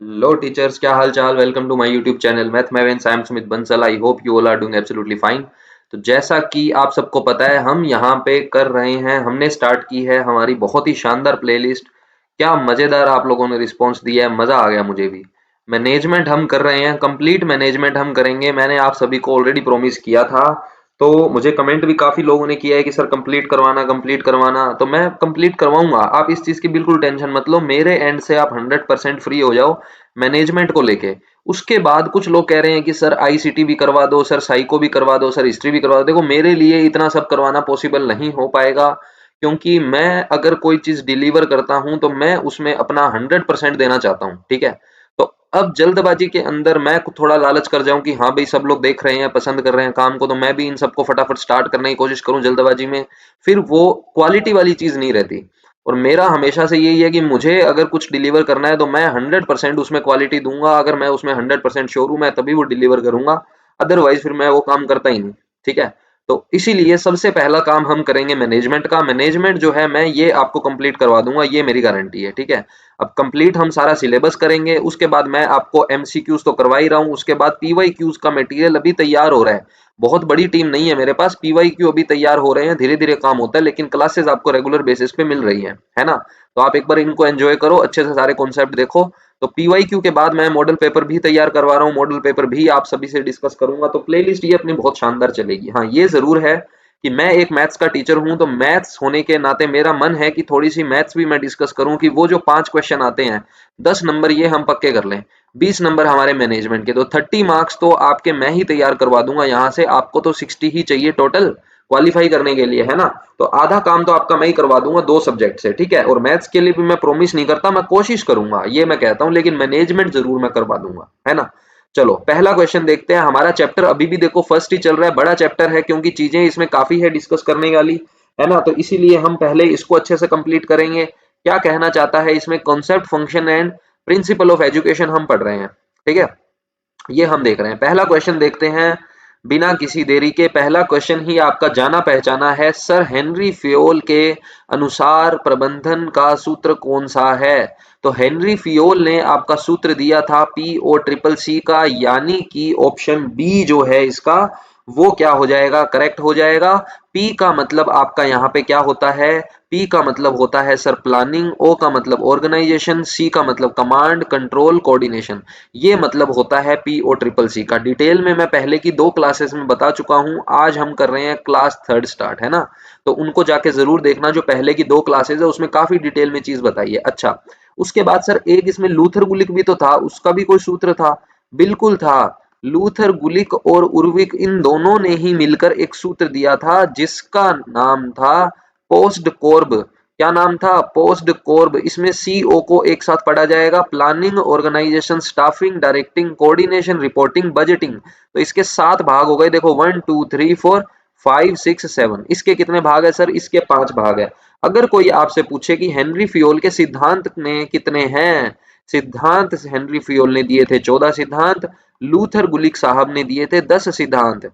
Hello teachers, क्या हाल चाल। Welcome to my YouTube channel Math Mavens. I am Sumit Bansal. I hope you all are doing absolutely fine. तो जैसा कि आप सबको पता है, हम यहाँ पे कर रहे हैं, हमने स्टार्ट की है हमारी बहुत ही शानदार प्लेलिस्ट। क्या मज़ेदार आप लोगों ने रिस्पॉन्स दिया है, मज़ा आ गया मुझे भी। मैनेजमेंट हम कर रहे हैं, कंप्लीट मैनेजमेंट हम करेंगे। मैंने आप सभी को ऑलरेडी प्रॉमिस किया था, तो मुझे कमेंट भी काफ़ी लोगों ने किया है कि सर कंप्लीट करवाना, कंप्लीट करवाना। तो मैं कंप्लीट करवाऊंगा, आप इस चीज़ की बिल्कुल टेंशन मत लो। मेरे एंड से आप 100% फ्री हो जाओ मैनेजमेंट को लेके। उसके बाद कुछ लोग कह रहे हैं कि सर आईसीटी भी करवा दो, सर साइको भी करवा दो, सर हिस्ट्री भी करवा दो। देखो, मेरे लिए इतना सब करवाना पॉसिबल नहीं हो पाएगा, क्योंकि मैं अगर कोई चीज़ डिलीवर करता हूं तो मैं उसमें अपना 100% देना चाहता हूं। ठीक है, तो अब जल्दबाजी के अंदर मैं थोड़ा लालच कर जाऊं कि हाँ भाई सब लोग देख रहे हैं, पसंद कर रहे हैं काम को, तो मैं भी इन सबको फटाफट स्टार्ट करने की कोशिश करूं जल्दबाजी में, फिर वो क्वालिटी वाली चीज़ नहीं रहती। और मेरा हमेशा से यही है कि मुझे अगर कुछ डिलीवर करना है तो मैं 100% उसमें क्वालिटी दूंगा। अगर मैं उसमें 100% श्योर हूं, मैं तभी वो डिलीवर करूंगा, अदरवाइज फिर मैं वो काम करता ही नहीं। ठीक है, तो इसीलिए सबसे पहला काम हम करेंगे मैनेजमेंट का। मैनेजमेंट जो है मैं ये आपको कंप्लीट करवा दूंगा, ये मेरी गारंटी है। ठीक है, अब कंप्लीट हम सारा सिलेबस करेंगे, उसके बाद मैं आपको एमसीक्यूज तो करवा ही रहा हूँ, उसके बाद पीवाईक्यूज का मटेरियल अभी तैयार हो रहा है। बहुत बड़ी टीम नहीं है मेरे पास, पीवाईक्यू अभी तैयार हो रहे हैं, धीरे धीरे काम होता है, लेकिन क्लासेस आपको रेगुलर बेसिस पे मिल रही है ना। तो आप एक बार इनको एंजॉय करो, अच्छे से सारे कॉन्सेप्ट देखो। तो पीवाईक्यू के बाद मैं मॉडल पेपर भी तैयार करवा रहा हूँ, मॉडल पेपर भी आप सभी से डिस्कस करूंगा। तो प्लेलिस्ट ये अपनी बहुत शानदार चलेगी। हाँ, ये जरूर है कि मैं एक मैथ्स का टीचर हूं, तो मैथ्स होने के नाते मेरा मन है कि थोड़ी सी मैथ्स भी मैं डिस्कस करूं, कि वो जो 5 क्वेश्चन आते हैं, 10 नंबर ये हम पक्के कर लें, 20 नंबर हमारे मैनेजमेंट के। तो 30 मार्क्स तो आपके मैं ही तैयार करवा दूंगा यहाँ से। आपको तो 60 ही चाहिए टोटल क्वालिफाई करने के लिए, है ना। तो आधा काम तो आपका मैं ही करवा दूंगा 2 सब्जेक्ट से। ठीक है, और मैथ्स के लिए भी मैं प्रॉमिस नहीं करता, मैं कोशिश करूंगा, ये मैं कहता हूं, लेकिन मैनेजमेंट जरूर मैं करवा दूंगा, है ना। चलो पहला क्वेश्चन देखते हैं। हमारा चैप्टर अभी भी देखो फर्स्ट ही चल रहा है, बड़ा चैप्टर है, क्योंकि चीजें इसमें काफी है डिस्कस करने वाली, है ना। तो इसीलिए हम पहले इसको अच्छे से कंप्लीट करेंगे। क्या कहना चाहता है इसमें, concept, function and principle of education हम पढ़ रहे हैं। ठीक है, ये हम देख रहे हैं। पहला क्वेश्चन देखते हैं बिना किसी देरी के। पहला क्वेश्चन ही आपका जाना पहचाना है। सर हेनरी फियोल के अनुसार प्रबंधन का सूत्र कौन सा है। तो हेनरी फियोल ने आपका सूत्र दिया था PO CCC का, यानी कि ऑप्शन बी जो है इसका, वो क्या हो जाएगा, करेक्ट हो जाएगा। पी का मतलब आपका यहाँ पे क्या होता है, पी का मतलब होता है सर प्लानिंग, ओ का मतलब ऑर्गेनाइजेशन, सी का मतलब कमांड कंट्रोल कोऑर्डिनेशन। ये मतलब होता है PO CCC का। डिटेल में मैं पहले की 2 क्लासेस में बता चुका हूं, आज हम कर रहे हैं क्लास थर्ड स्टार्ट, है ना। तो उनको जाके जरूर देखना, जो पहले की 2 क्लासेस है उसमें काफी डिटेल में चीज बताई है। अच्छा, उसके बाद सर एक इसमें लूथर गुलिक भी तो था, उसका भी कोई सूत्र था। बिल्कुल था, लूथर गुलिक और उर्विक इन दोनों ने ही मिलकर एक सूत्र दिया था, जिसका नाम था पोस्ट कोर्ब। क्या नाम था, पोस्ट कोर्ब। इसमें CO को एक साथ पढ़ा जाएगा, planning, organization, staffing, directing, coordination, reporting, budgeting. तो इसके 7 भाग हो गए, देखो 1 2 3 4 5 6 7। इसके कितने भाग है सर, इसके 5 भाग है। अगर कोई आपसे पूछे कि हेनरी फियोल के सिद्धांत में कितने हैं, सिद्धांत हेनरी फियोल ने दिए थे 14 सिद्धांत, लूथर गुलिक साहब ने दिए थे 10 सिद्धांत।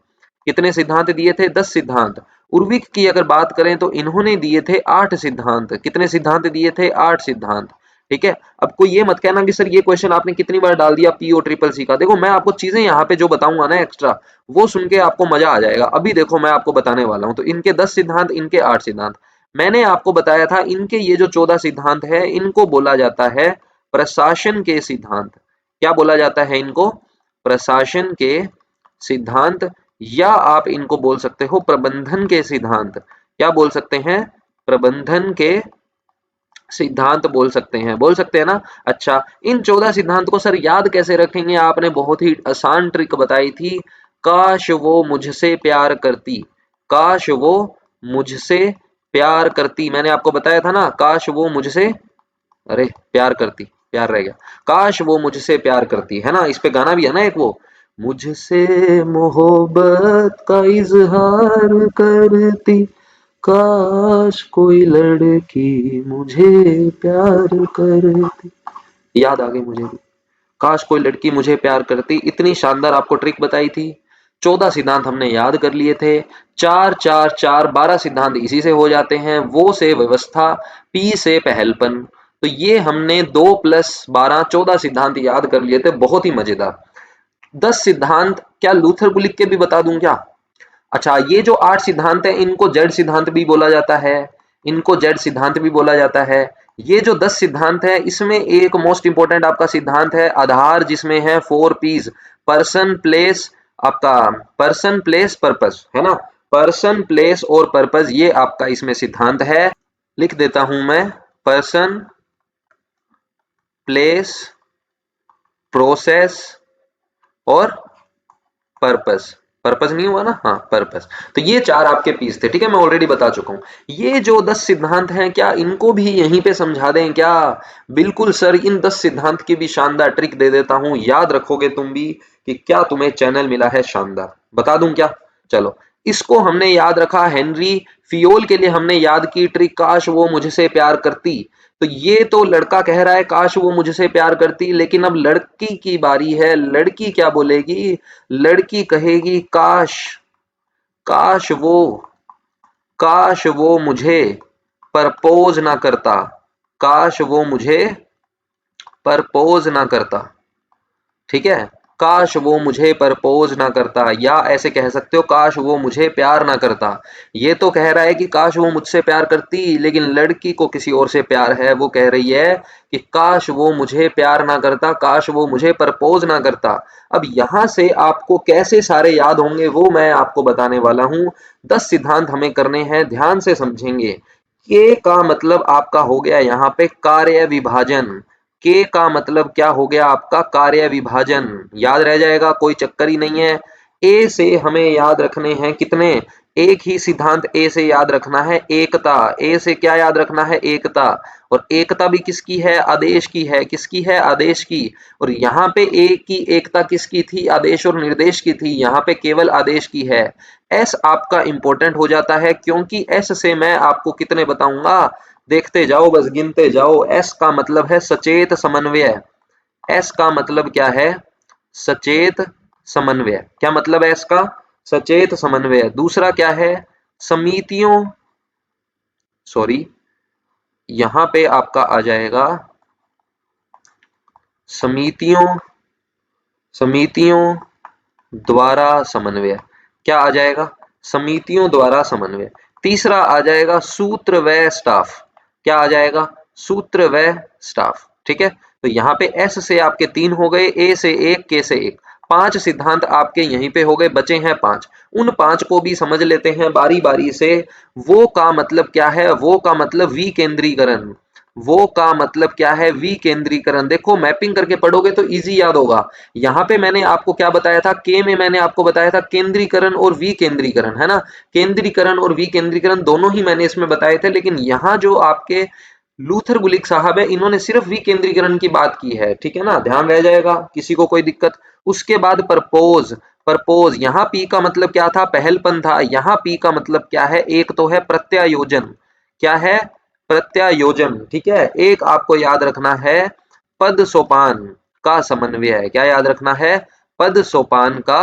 कितने सिद्धांत दिए थे, 10 सिद्धांत। उर्विक की अगर बात करें तो इन्होंने दिए थे 8 सिद्धांत। कितने सिद्धांत दिए थे, 8 सिद्धांत। ठीक है, अब कोई ये मत कहना कि सर ये क्वेश्चन आपने कितनी बार डाल दिया PO CCC का। देखो, मैं आपको चीजें यहाँ पे जो बताऊंगा ना एक्स्ट्रा, वो सुन के आपको मजा आ जाएगा। अभी देखो मैं आपको बताने वाला हूँ। तो इनके 10 सिद्धांत, इनके 8 सिद्धांत। मैंने आपको बताया था इनके ये जो 14 सिद्धांत है, इनको बोला जाता है प्रशासन के सिद्धांत। क्या बोला जाता है इनको, प्रशासन के सिद्धांत, या आप इनको बोल सकते हो प्रबंधन के सिद्धांत। क्या बोल सकते हैं, प्रबंधन के सिद्धांत बोल सकते हैं ना। अच्छा, इन 14 सिद्धांत को सर याद कैसे रखेंगे, आपने बहुत ही आसान ट्रिक बताई थी, काश वो मुझसे प्यार करती, काश वो मुझसे प्यार करती। मैंने आपको बताया था ना, काश वो मुझसे, अरे प्यार करती, प्यार रह गया, काश वो मुझसे प्यार करती, है ना। इस पे गाना भी है ना एक, वो मुझसे मोहब्बत का इजहार करती, काश कोई लड़की मुझे प्यार करती। याद आ गई मुझे भी, काश कोई लड़की मुझे प्यार करती। इतनी शानदार आपको ट्रिक बताई थी। 14 सिद्धांत हमने याद कर लिए थे। 4 4 4 12 सिद्धांत इसी से हो जाते हैं। वो से व्यवस्था, पी से पहलपन, तो ये हमने 2 प्लस 12 14 सिद्धांत याद कर लिए थे, बहुत ही मजेदार। 10 सिद्धांत क्या लूथर गुलिक के भी बता दूं क्या? अच्छा, ये जो 8 सिद्धांत है इनको जेड सिद्धांत भी बोला जाता है, इनको जेड सिद्धांत भी बोला जाता है। ये जो 10 सिद्धांत है इसमें एक मोस्ट इंपॉर्टेंट आपका सिद्धांत है आधार, जिसमें है 4 पीस, पर्सन प्लेस, आपका पर्सन प्लेस पर्पस, है ना, पर्सन प्लेस और पर्पस, ये आपका इसमें सिद्धांत है। लिख देता हूं मैं, पर्सन प्लेस प्रोसेस और पर्पस। पर्पस नहीं हुआ ना, हाँ पर्पस। तो ये 4 आपके पीस थे, ठीक है, मैं ऑलरेडी बता चुका हूं। ये जो 10 सिद्धांत हैं क्या इनको भी यहीं पे समझा दें क्या? बिल्कुल सर, इन 10 सिद्धांत की भी शानदार ट्रिक दे देता हूं, याद रखोगे तुम भी कि क्या तुम्हें चैनल मिला है शानदार। बता दूं क्या? चलो, इसको हमने याद रखा, हेनरी फियोल के लिए हमने याद की ट्रिक, काश वो मुझसे प्यार करती। तो ये तो लड़का कह रहा है काश वो मुझसे प्यार करती, लेकिन अब लड़की की बारी है। लड़की क्या बोलेगी? लड़की कहेगी काश, काश वो काश वो मुझे प्रपोज ना करता, काश वो मुझे प्रपोज ना करता, ठीक है, काश वो मुझे प्रपोज ना करता, या ऐसे कह सकते हो काश वो मुझे प्यार ना करता। ये तो कह रहा है कि काश वो मुझसे प्यार करती, लेकिन लड़की को किसी और से प्यार है, वो कह रही है कि काश वो मुझे प्यार ना करता, काश वो मुझे प्रपोज ना करता। अब यहां से आपको कैसे सारे याद होंगे वो मैं आपको बताने वाला हूं। 10 सिद्धांत हमें करने हैं, ध्यान से समझेंगे। के का मतलब आपका हो गया यहाँ पे कार्य विभाजन। के का मतलब क्या हो गया आपका? कार्य विभाजन। याद रह जाएगा, कोई चक्कर ही नहीं है। ए से हमें याद रखने हैं कितने? एक ही सिद्धांत ए से याद रखना है, एकता। ए से क्या याद रखना है? एकता। और एकता भी किसकी है? आदेश की है। किसकी है? आदेश की। और यहाँ पे ए की एकता किसकी थी? आदेश और निर्देश की थी, यहाँ पे केवल आदेश की है। एस आपका इंपॉर्टेंट हो जाता है, क्योंकि एस से मैं आपको कितने बताऊंगा, देखते जाओ, बस गिनते जाओ। एस का मतलब है सचेत समन्वय। एस का मतलब क्या है? सचेत समन्वय। क्या मतलब है एस का? सचेत समन्वय। दूसरा क्या है? समितियों, सॉरी, यहां पे आपका आ जाएगा समितियों, समितियों द्वारा समन्वय। क्या आ जाएगा? समितियों द्वारा समन्वय। तीसरा आ जाएगा सूत्र व स्टाफ। क्या आ जाएगा? सूत्र व स्टाफ, ठीक है। तो यहाँ पे एस से आपके 3 हो गए, ए से 1, के से 1। 5 सिद्धांत आपके यहीं पे हो गए, बचे हैं 5। उन 5 को भी समझ लेते हैं बारी बारी से। वो का मतलब क्या है? वो का मतलब विकेंद्रीकरण। वो का मतलब क्या है? विकेंद्रीकरण। देखो, मैपिंग करके पढ़ोगे तो इजी याद होगा। यहाँ पे मैंने आपको क्या बताया था? के में मैंने आपको बताया था केंद्रीकरण और विकेंद्रीकरण, है ना। केंद्रीकरण और विकेंद्रीकरण दोनों ही मैंने इसमें बताए थे, लेकिन यहाँ जो आपके लूथर गुलिक साहब है, इन्होंने सिर्फ विकेंद्रीकरण की बात की है, ठीक है ना, ध्यान रह जाएगा, किसी को कोई दिक्कत? उसके बाद परपोज। परपोज, यहाँ पी का मतलब क्या था? पहलपन था। यहाँ पी का मतलब क्या है? एक तो है प्रत्यायोजन। क्या है? प्रत्यायोजन, ठीक है। एक आपको याद रखना है पद सोपान का समन्वय। क्या याद रखना है? पद सोपान का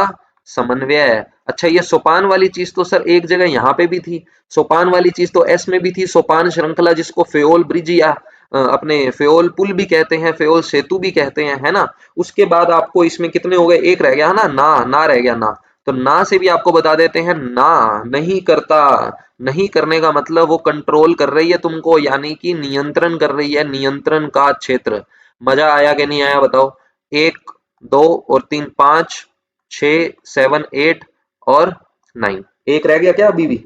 समन्वय। अच्छा, ये सोपान वाली चीज तो सर एक जगह यहाँ पे भी थी, सोपान वाली चीज तो एस में भी थी, सोपान श्रृंखला, जिसको फेओल ब्रिज या अपने फेओल पुल भी कहते हैं, फेओल सेतु भी कहते हैं, है ना। उसके बाद आपको इसमें कितने हो गए? एक रह गया ना, ना रह गया ना। तो ना से भी आपको बता देते हैं, ना नहीं करता। नहीं करने का मतलब वो कंट्रोल कर रही है तुमको, यानी कि नियंत्रण कर रही है, नियंत्रण का क्षेत्र। मजा आया कि नहीं आया बताओ? 1 2 और 3 5 6 7 8 और 9। एक रह गया क्या अभी भी?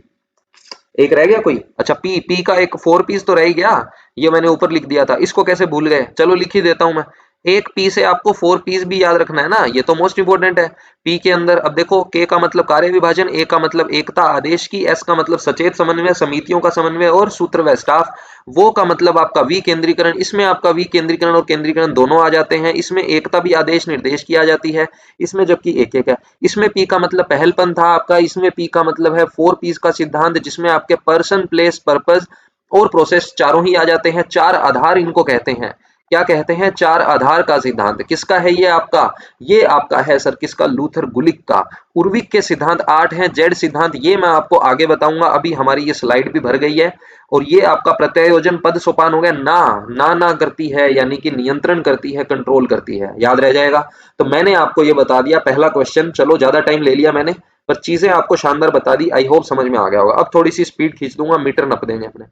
एक रह गया कोई? अच्छा, पी पी का एक 4 पीस तो रह ही गया, ये मैंने ऊपर लिख दिया था, इसको कैसे भूल गए? चलो लिख ही देता हूं मैं। एक पी से आपको 4 पीस भी याद रखना है ना, ये तो मोस्ट इंपोर्टेंट है। पी के अंदर अब देखो, के का मतलब कार्य विभाजन, ए का मतलब एकता आदेश की, एस का मतलब सचेत समन्वय, समितियों का समन्वय और सूत्र व स्टाफ। वो का मतलब आपका विकेंद्रीकरण। इसमें आपका विकेंद्रीकरण और केंद्रीकरण दोनों आ जाते हैं। इसमें एकता भी आदेश निर्देश की आ जाती है इसमें, जबकि एक एक है। इसमें पी का मतलब पहलपन था आपका, इसमें पी का मतलब है 4 पीस का सिद्धांत, जिसमें आपके पर्सन प्लेस पर्पस और प्रोसेस चारों ही आ जाते हैं। 4 आधार इनको कहते हैं। क्या कहते हैं? चार आधार का सिद्धांत। किसका है ये आपका? ये आपका है सर किसका? लूथर गुलिक का। उर्विक के सिद्धांत 8 हैं। जेड सिद्धांत ये मैं आपको आगे बताऊंगा, अभी हमारी ये स्लाइड भी भर गई है। और ये आपका प्रत्यायोजन पद सोपान हो गया। ना करती है यानी कि नियंत्रण करती है, कंट्रोल करती है, याद रह जाएगा। तो मैंने आपको ये बता दिया पहला क्वेश्चन। चलो ज्यादा टाइम ले लिया मैंने, पर चीजें आपको शानदार बता दी। आई होप समझ में आ गया होगा। अब थोड़ी सी स्पीड खींच दूंगा, मीटर नप देंगे अपने।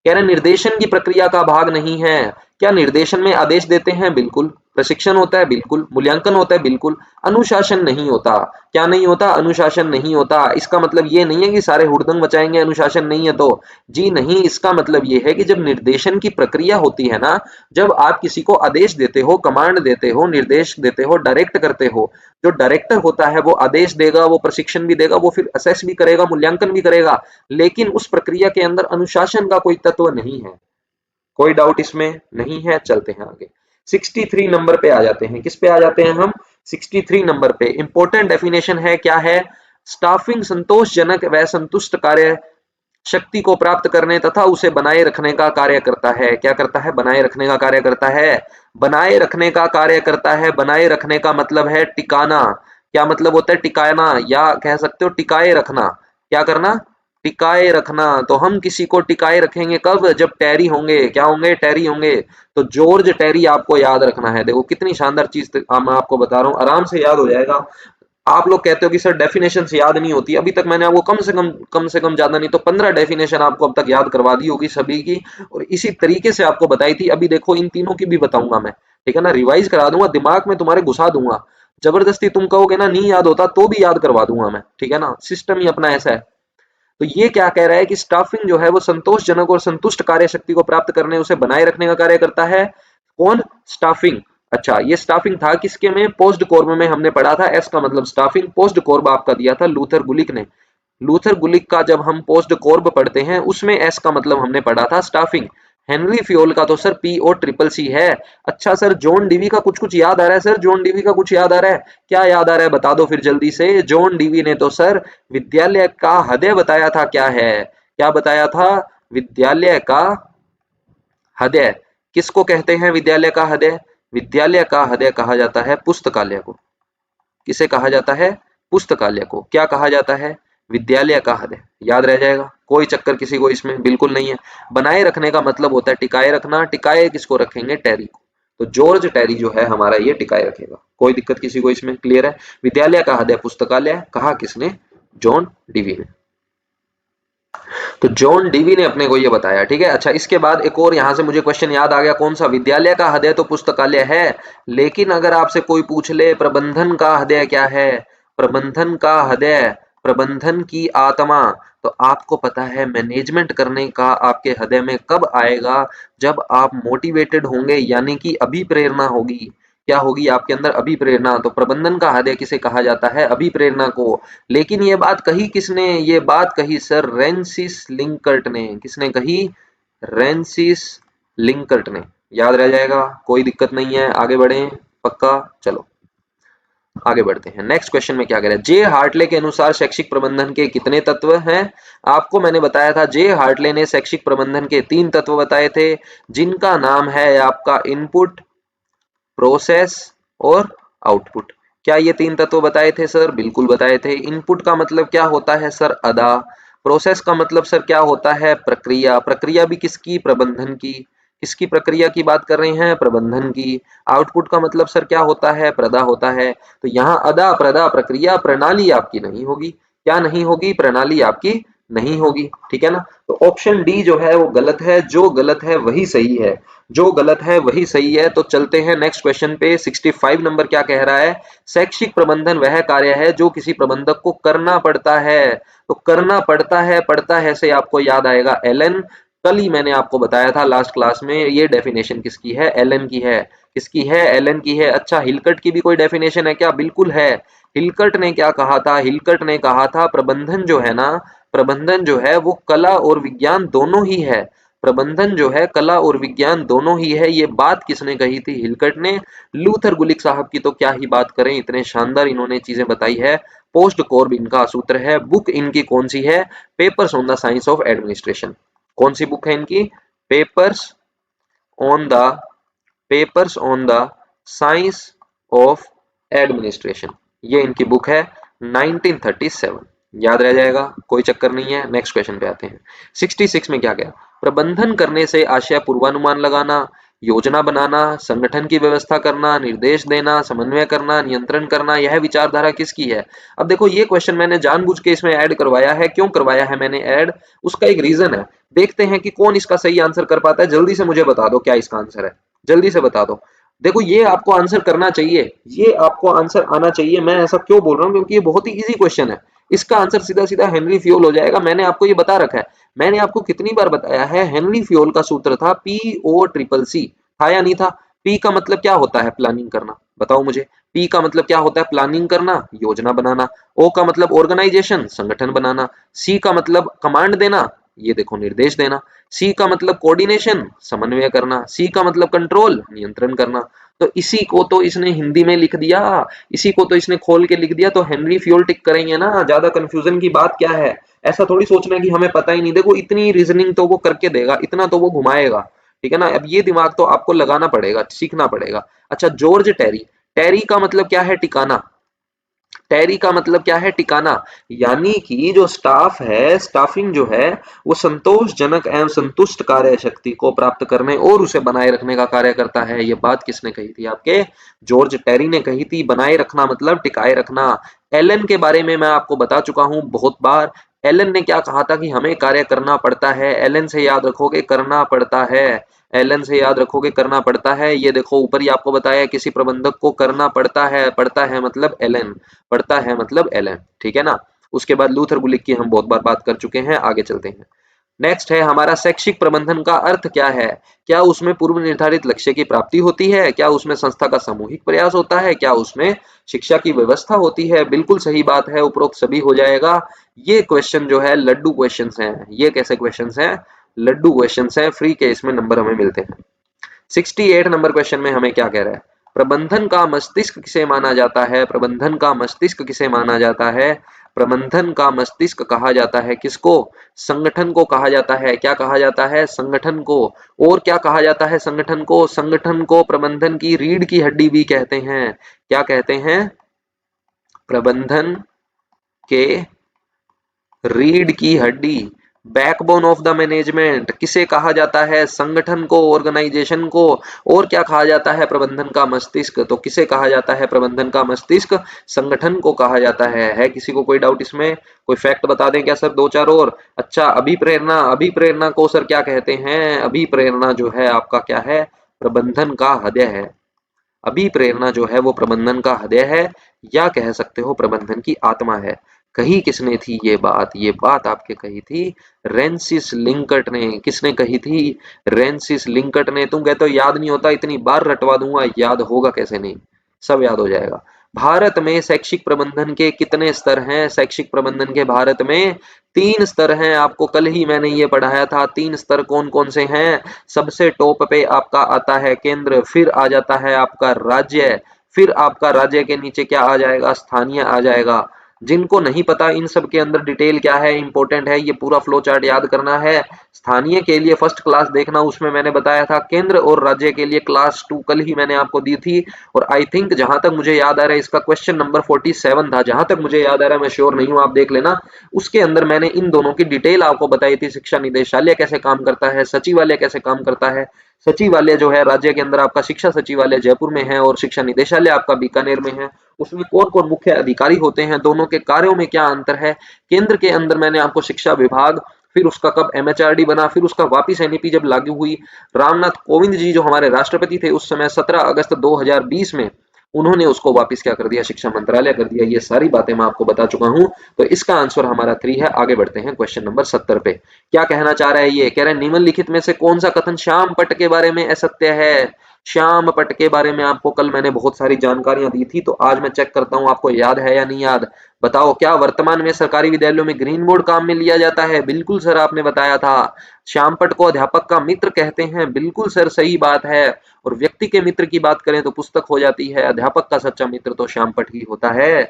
कह रहे निर्देशन की प्रक्रिया का भाग नहीं है। क्या निर्देशन में आदेश देते हैं? बिल्कुल। प्रशिक्षण होता है? बिल्कुल। मूल्यांकन होता है? बिल्कुल। अनुशासन नहीं होता। क्या नहीं होता? अनुशासन नहीं होता। इसका मतलब ये नहीं है कि सारे हुड़दंग मचाएंगे अनुशासन नहीं है तो। जी नहीं, इसका मतलब ये है कि जब निर्देशन की प्रक्रिया होती है ना, जब आप किसी को आदेश देते हो, कमांड देते हो, निर्देश देते हो, डायरेक्ट करते हो, जो डायरेक्टर होता है वो आदेश देगा, वो प्रशिक्षण भी देगा, वो फिर असेस भी करेगा, मूल्यांकन भी करेगा, लेकिन उस प्रक्रिया के अंदर अनुशासन का कोई तत्व नहीं है। कोई डाउट इसमें नहीं है? चलते हैं आगे। 63 नंबर पे आ जाते हैं। किस पे आ जाते हैं हम? 63 नंबर पे। इंपॉर्टेंट डेफिनेशन है, क्या है? स्टाफिंग संतोषजनक व संतुष्ट कार्य शक्ति को प्राप्त करने तथा उसे बनाए रखने का कार्य करता है। क्या करता है? बनाए रखने का कार्य करता है। बनाए रखने का कार्य करता है। बनाए रखने का मतलब है टिकाना। क्या मतलब होता है? टिकाना, या कह सकते हो टिकाए रखना। क्या करना? टिकाए रखना। तो हम किसी को टिकाए रखेंगे कब? जब टैरी होंगे। क्या होंगे? टैरी होंगे। तो जॉर्ज टैरी आपको याद रखना है। देखो कितनी शानदार चीज मैं आपको बता रहा हूं, आराम से याद हो जाएगा। आप लोग कहते हो कि सर डेफिनेशन याद नहीं होती। अभी तक मैंने आपको कम से कम ज्यादा नहीं तो 15 डेफिनेशन आपको अब तक याद करवा दी होगी सभी की, और इसी तरीके से आपको बताई थी। अभी देखो इन तीनों की भी बताऊंगा मैं, ठीक है ना। रिवाइज करा दूंगा, दिमाग में तुम्हारे घुसा दूंगा। जबरदस्ती तुम कहोगे ना नहीं याद होता तो भी याद करवा दूंगा मैं, ठीक है ना। सिस्टम ही अपना ऐसा है। तो ये क्या कह रहा है कि स्टाफिंग जो है वो संतोषजनक और संतुष्ट कार्य शक्ति को प्राप्त करने, उसे बनाए रखने का कार्य करता है। कौन? स्टाफिंग। अच्छा, ये स्टाफिंग था किसके में? पोस्ट कॉर्ब में हमने पढ़ा था। एस का मतलब स्टाफिंग। पोस्ट कॉर्ब आपका दिया था लूथर गुलिक ने। लूथर गुलिक का जब हम पोस्ट कॉर्ब पढ़ते हैं उसमें एस का मतलब हमने पढ़ा था स्टाफिंग। हेनरी फ्योल का तो sir P O triple C है। अच्छा सर, जॉन डीवी का कुछ कुछ याद आ रहा है? सर जॉन डीवी का कुछ याद आ रहा है? क्या याद आ रहा है बता दो फिर जल्दी से। जॉन डीवी ने तो सर विद्यालय का हृदय बताया था। क्या है? क्या बताया था? विद्यालय का हृदय। किसको कहते हैं विद्यालय का हृदय? विद्यालय का हृदय कहा जाता है पुस्तकालय को। किसे कहा जाता है? पुस्तकालय को। क्या कहा जाता है? विद्यालय का हृदय। याद रह जाएगा, कोई चक्कर किसी को इसमें बिल्कुल नहीं है। बनाए रखने का मतलब होता है टिकाए रखना। टिकाए किसको रखेंगे? टैरी को। तो जॉर्ज टैरी जो है हमारा ये टिकाए रखेगा। कोई दिक्कत किसी को इसमें? क्लियर है। विद्यालय का हृदय पुस्तकालय, कहा किसने? जॉन डीवी ने। तो जॉन डीवी ने अपने को ये बताया, ठीक है। अच्छा, इसके बाद एक और यहां से मुझे क्वेश्चन याद आ गया। कौन सा? विद्यालय का हृदय तो पुस्तकालय है, लेकिन अगर आपसे कोई पूछ ले प्रबंधन का हृदय क्या है? प्रबंधन का हृदय, प्रबंधन की आत्मा, तो आपको पता है मैनेजमेंट करने का आपके हृदय में कब आएगा? जब आप मोटिवेटेड होंगे, यानी कि अभिप्रेरणा होगी। क्या होगी आपके अंदर? अभिप्रेरणा। तो प्रबंधन का हृदय किसे कहा जाता है? अभिप्रेरणा को। लेकिन ये बात कही किसने? ये बात कही सर रेंसिस लिंकर्ट ने। किसने कही? रेंसिस लिंकर्ट ने। याद रह जाएगा, कोई दिक्कत नहीं है। आगे बढ़े पक्का? चलो आगे बढ़ते हैं। नेक्स्ट क्वेश्चन में क्या कह रहा है? जे हार्टले के अनुसार शैक्षिक प्रबंधन के कितने तत्व हैं? आपको मैंने बताया था जे हार्टले ने शैक्षिक प्रबंधन के 3 तत्व बताए थे, जिनका नाम है आपका इनपुट, प्रोसेस और आउटपुट। क्या ये 3 तत्व बताए थे सर? बिल्कुल बताए थे। इनपुट का मतलब क्या होता है सर? अदा। प्रोसेस का मतलब सर क्या होता है? प्रक्रिया। प्रक्रिया भी किसकी? प्रबंधन की। किसकी प्रक्रिया की बात कर रहे हैं? प्रबंधन की। आउटपुट का मतलब सर क्या होता है? प्रदा होता है। तो यहाँ अदा, प्रदा, प्रक्रिया, प्रणाली आपकी नहीं होगी। क्या नहीं होगी? प्रणाली आपकी नहीं होगी, ठीक है ना। तो ऑप्शन डी जो है वो गलत है। जो गलत है वही सही है। जो गलत है वही सही है। तो चलते हैं नेक्स्ट क्वेश्चन पे। 65 नंबर क्या कह रहा है? शैक्षिक प्रबंधन वह कार्य है जो किसी प्रबंधक को करना पड़ता है। तो करना पड़ता है से आपको याद आएगा एलन। कल ही मैंने आपको बताया था लास्ट क्लास में, ये डेफिनेशन किसकी है? एलन की है। किसकी है? एलन की है। अच्छा, हिलकर्ट की भी कोई डेफिनेशन है क्या? बिल्कुल है। हिलकर्ट ने क्या कहा था? हिलकर्ट ने कहा था प्रबंधन जो है ना, प्रबंधन जो है वो कला और विज्ञान दोनों ही है। प्रबंधन जो है कला और विज्ञान दोनों ही है। ये बात किसने कही थी? हिलकर्ट ने। लूथर गुलिक साहब की तो क्या ही बात करें, इतने शानदार इन्होंने चीजें बताई है। पोस्ट कॉर्ब इनका सूत्र है। बुक इनकी कौन सी है? Papers on the science of administration. कौन सी बुक है इनकी? Papers on the papers on the science of administration, ये इनकी बुक है 1937। याद रह जाएगा, कोई चक्कर नहीं है। नेक्स्ट क्वेश्चन पे आते हैं। 66 में क्या गया? प्रबंधन करने से आशय पूर्वानुमान लगाना, योजना बनाना, संगठन की व्यवस्था करना, निर्देश देना, समन्वय करना, नियंत्रण करना, यह विचारधारा किसकी है? अब देखो ये क्वेश्चन मैंने जानबूझ के इसमें ऐड करवाया है। क्यों करवाया है मैंने ऐड? उसका एक रीजन है। देखते हैं कि कौन इसका सही आंसर कर पाता है। जल्दी से मुझे बता दो क्या इसका आंसर है, जल्दी से बता दो। देखो ये आपको आंसर करना चाहिए, ये आपको आंसर आना चाहिए। मैं ऐसा क्यों बोल रहा हूँ? क्योंकि ये बहुत ही इजी क्वेश्चन है। इसका आंसर सीधा सीधा हेनरी फ्यूल हो जाएगा। मैंने आपको ये बता रखा है, मैंने आपको कितनी बार बताया है, हेनरी फ्यूल का सूत्र था PO CCC। था या नहीं था? पी का मतलब क्या होता है? प्लानिंग करना। बताओ मुझे, पी का मतलब क्या होता है? प्लानिंग करना, योजना बनाना। ओ का मतलब ऑर्गेनाइजेशन, संगठन बनाना। सी का मतलब कमांड देना, ये देखो निर्देश देना। सी का मतलब कोऑर्डिनेशन, समन्वय करना। सी का मतलब कंट्रोल, नियंत्रण करना। तो इसी को तो इसने हिंदी में लिख दिया, इसी को तो इसने खोल के लिख दिया। तो हेनरी फ्यूल टिक करेंगे ना, ज्यादा कंफ्यूजन की बात क्या है? ऐसा थोड़ी सोचना कि हमें पता ही नहीं। देखो इतनी रीजनिंग तो वो करके देगा, इतना तो वो घुमाएगा, ठीक है ना। अब ये दिमाग तो आपको लगाना पड़ेगा, सीखना पड़ेगा। अच्छा, जॉर्ज टेरी, टेरी का मतलब क्या है? टिकाना। टेरी का मतलब क्या है? टिकाना। यानी कि जो स्टाफ है, स्टाफिंग जो है, वो संतोषजनक एवं संतुष्ट कार्य शक्ति को प्राप्त करने और उसे बनाए रखने का कार्य करता है। ये बात किसने कही थी? आपके जॉर्ज टेरी ने कही थी। बनाए रखना मतलब टिकाए रखना। एलन के बारे में मैं आपको बता चुका हूं बहुत बार। एलन ने क्या कहा था कि हमें कार्य करना पड़ता है। एलन से याद रखोगे, करना पड़ता है। एलन से याद रखोगे, करना पड़ता है। ये देखो ऊपर ही आपको बताया, किसी प्रबंधक को करना पड़ता है मतलब एलन, पड़ता है मतलब एलन, ठीक है ना। उसके बाद लूथर गुलिक की हम बहुत बार बात कर चुके हैं। आगे चलते हैं। नेक्स्ट है हमारा, शैक्षिक प्रबंधन का अर्थ क्या है? क्या उसमें पूर्व निर्धारित लक्ष्य की प्राप्ति होती है? क्या उसमें संस्था का सामूहिक प्रयास होता है? क्या उसमें शिक्षा की व्यवस्था होती है? बिल्कुल सही बात है, उपरोक्त सभी हो जाएगा। ये क्वेश्चन जो है लड्डू क्वेश्चंस हैं। ये कैसे क्वेश्चंस हैं? लड्डू क्वेश्चंस हैं। फ्री के इसमें नंबर हमें मिलते हैं। 68 नंबर क्वेश्चन में हमें क्या कह रहा है? प्रबंधन का मस्तिष्क किसे माना जाता है? प्रबंधन का मस्तिष्क किसे माना जाता है? प्रबंधन का मस्तिष्क कहा जाता है किसको? संगठन को कहा जाता है। क्या कहा जाता है? संगठन को। और क्या कहा जाता है संगठन को? संगठन को प्रबंधन की रीढ़ की हड्डी भी कहते हैं। क्या कहते हैं? प्रबंधन के रीढ़ की हड्डी, बैकबोन ऑफ द मैनेजमेंट किसे कहा जाता है? संगठन को, ऑर्गेनाइजेशन को। और क्या कहा जाता है? प्रबंधन का मस्तिष्क। तो किसे कहा जाता है प्रबंधन का मस्तिष्क? संगठन को कहा जाता है किसी को कोई डाउट इसमें? कोई फैक्ट बता दें क्या सर, दो चार और? अच्छा, अभिप्रेरणा, अभिप्रेरणा को सर क्या कहते हैं? अभिप्रेरणा जो है आपका क्या है? प्रबंधन का हृदय है। अभिप्रेरणा जो है वो प्रबंधन का हृदय है, या कह सकते हो प्रबंधन की आत्मा है। कही किसने थी ये बात? ये बात आपके कही थी रेंसिस लिंकट ने। किसने कही थी? रेंसिस लिंकट ने। तुम कहते हो याद नहीं होता, इतनी बार रटवा दूंगा, याद होगा कैसे नहीं, सब याद हो जाएगा। भारत में शैक्षिक प्रबंधन के कितने स्तर हैं? शैक्षिक प्रबंधन के भारत में 3 स्तर हैं। आपको कल ही मैंने ये पढ़ाया था। 3 स्तर कौन कौन से हैं? सबसे टॉप पे आपका आता है केंद्र, फिर आ जाता है आपका राज्य, फिर आपका राज्य के नीचे क्या आ जाएगा? स्थानीय आ जाएगा। जिनको नहीं पता इन सब के अंदर डिटेल क्या है, इंपॉर्टेंट है, ये पूरा फ्लो चार्ट याद करना है। स्थानीय के लिए फर्स्ट क्लास देखना, उसमें मैंने बताया था। केंद्र और राज्य के लिए क्लास 2 कल ही मैंने आपको दी थी। और आई थिंक जहां तक मुझे याद आ रहा है, इसका क्वेश्चन नंबर 47 था, जहां तक मुझे याद आ रहा है, मैं श्योर नहीं हूं, आप देख लेना। उसके अंदर मैंने इन दोनों की डिटेल आपको बताई थी। शिक्षा निदेशालय कैसे काम करता है, सचिवालय कैसे काम करता है। सचिवालय जो है राज्य के अंदर आपका शिक्षा सचिवालय जयपुर में है, और शिक्षा निदेशालय आपका बीकानेर में है। उसमें कौन कौन मुख्य अधिकारी होते हैं, दोनों के कार्यों में क्या अंतर है। केंद्र के अंदर मैंने आपको शिक्षा विभाग, फिर उसका कब MHRD बना, फिर उसका वापिस NEP जब लागू हुई, रामनाथ कोविंद जी जो हमारे राष्ट्रपति थे उस समय 17 अगस्त 2020 में, उन्होंने उसको वापिस क्या कर दिया? शिक्षा मंत्रालय कर दिया। ये सारी बातें मैं आपको बता चुका हूं। तो इसका आंसर हमारा 3 है। आगे बढ़ते हैं क्वेश्चन नंबर 70 पे। क्या कहना चाह रहा है ये? कह रहे हैं निम्नलिखित में से कौन सा कथन श्याम पट के बारे में असत्य है? श्याम पट के बारे में आपको कल मैंने बहुत सारी जानकारियां दी थी, तो आज मैं चेक करता हूं आपको याद है या नहीं याद। बताओ, क्या वर्तमान में सरकारी विद्यालयों में ग्रीन बोर्ड काम में लिया जाता है? बिल्कुल सर, आपने बताया था। श्यामपट को अध्यापक का मित्र कहते हैं। बिल्कुल सर, सही बात है। और व्यक्ति के मित्र की बात करें तो पुस्तक हो जाती है। अध्यापक का सच्चा मित्र तो श्यामपट ही होता है।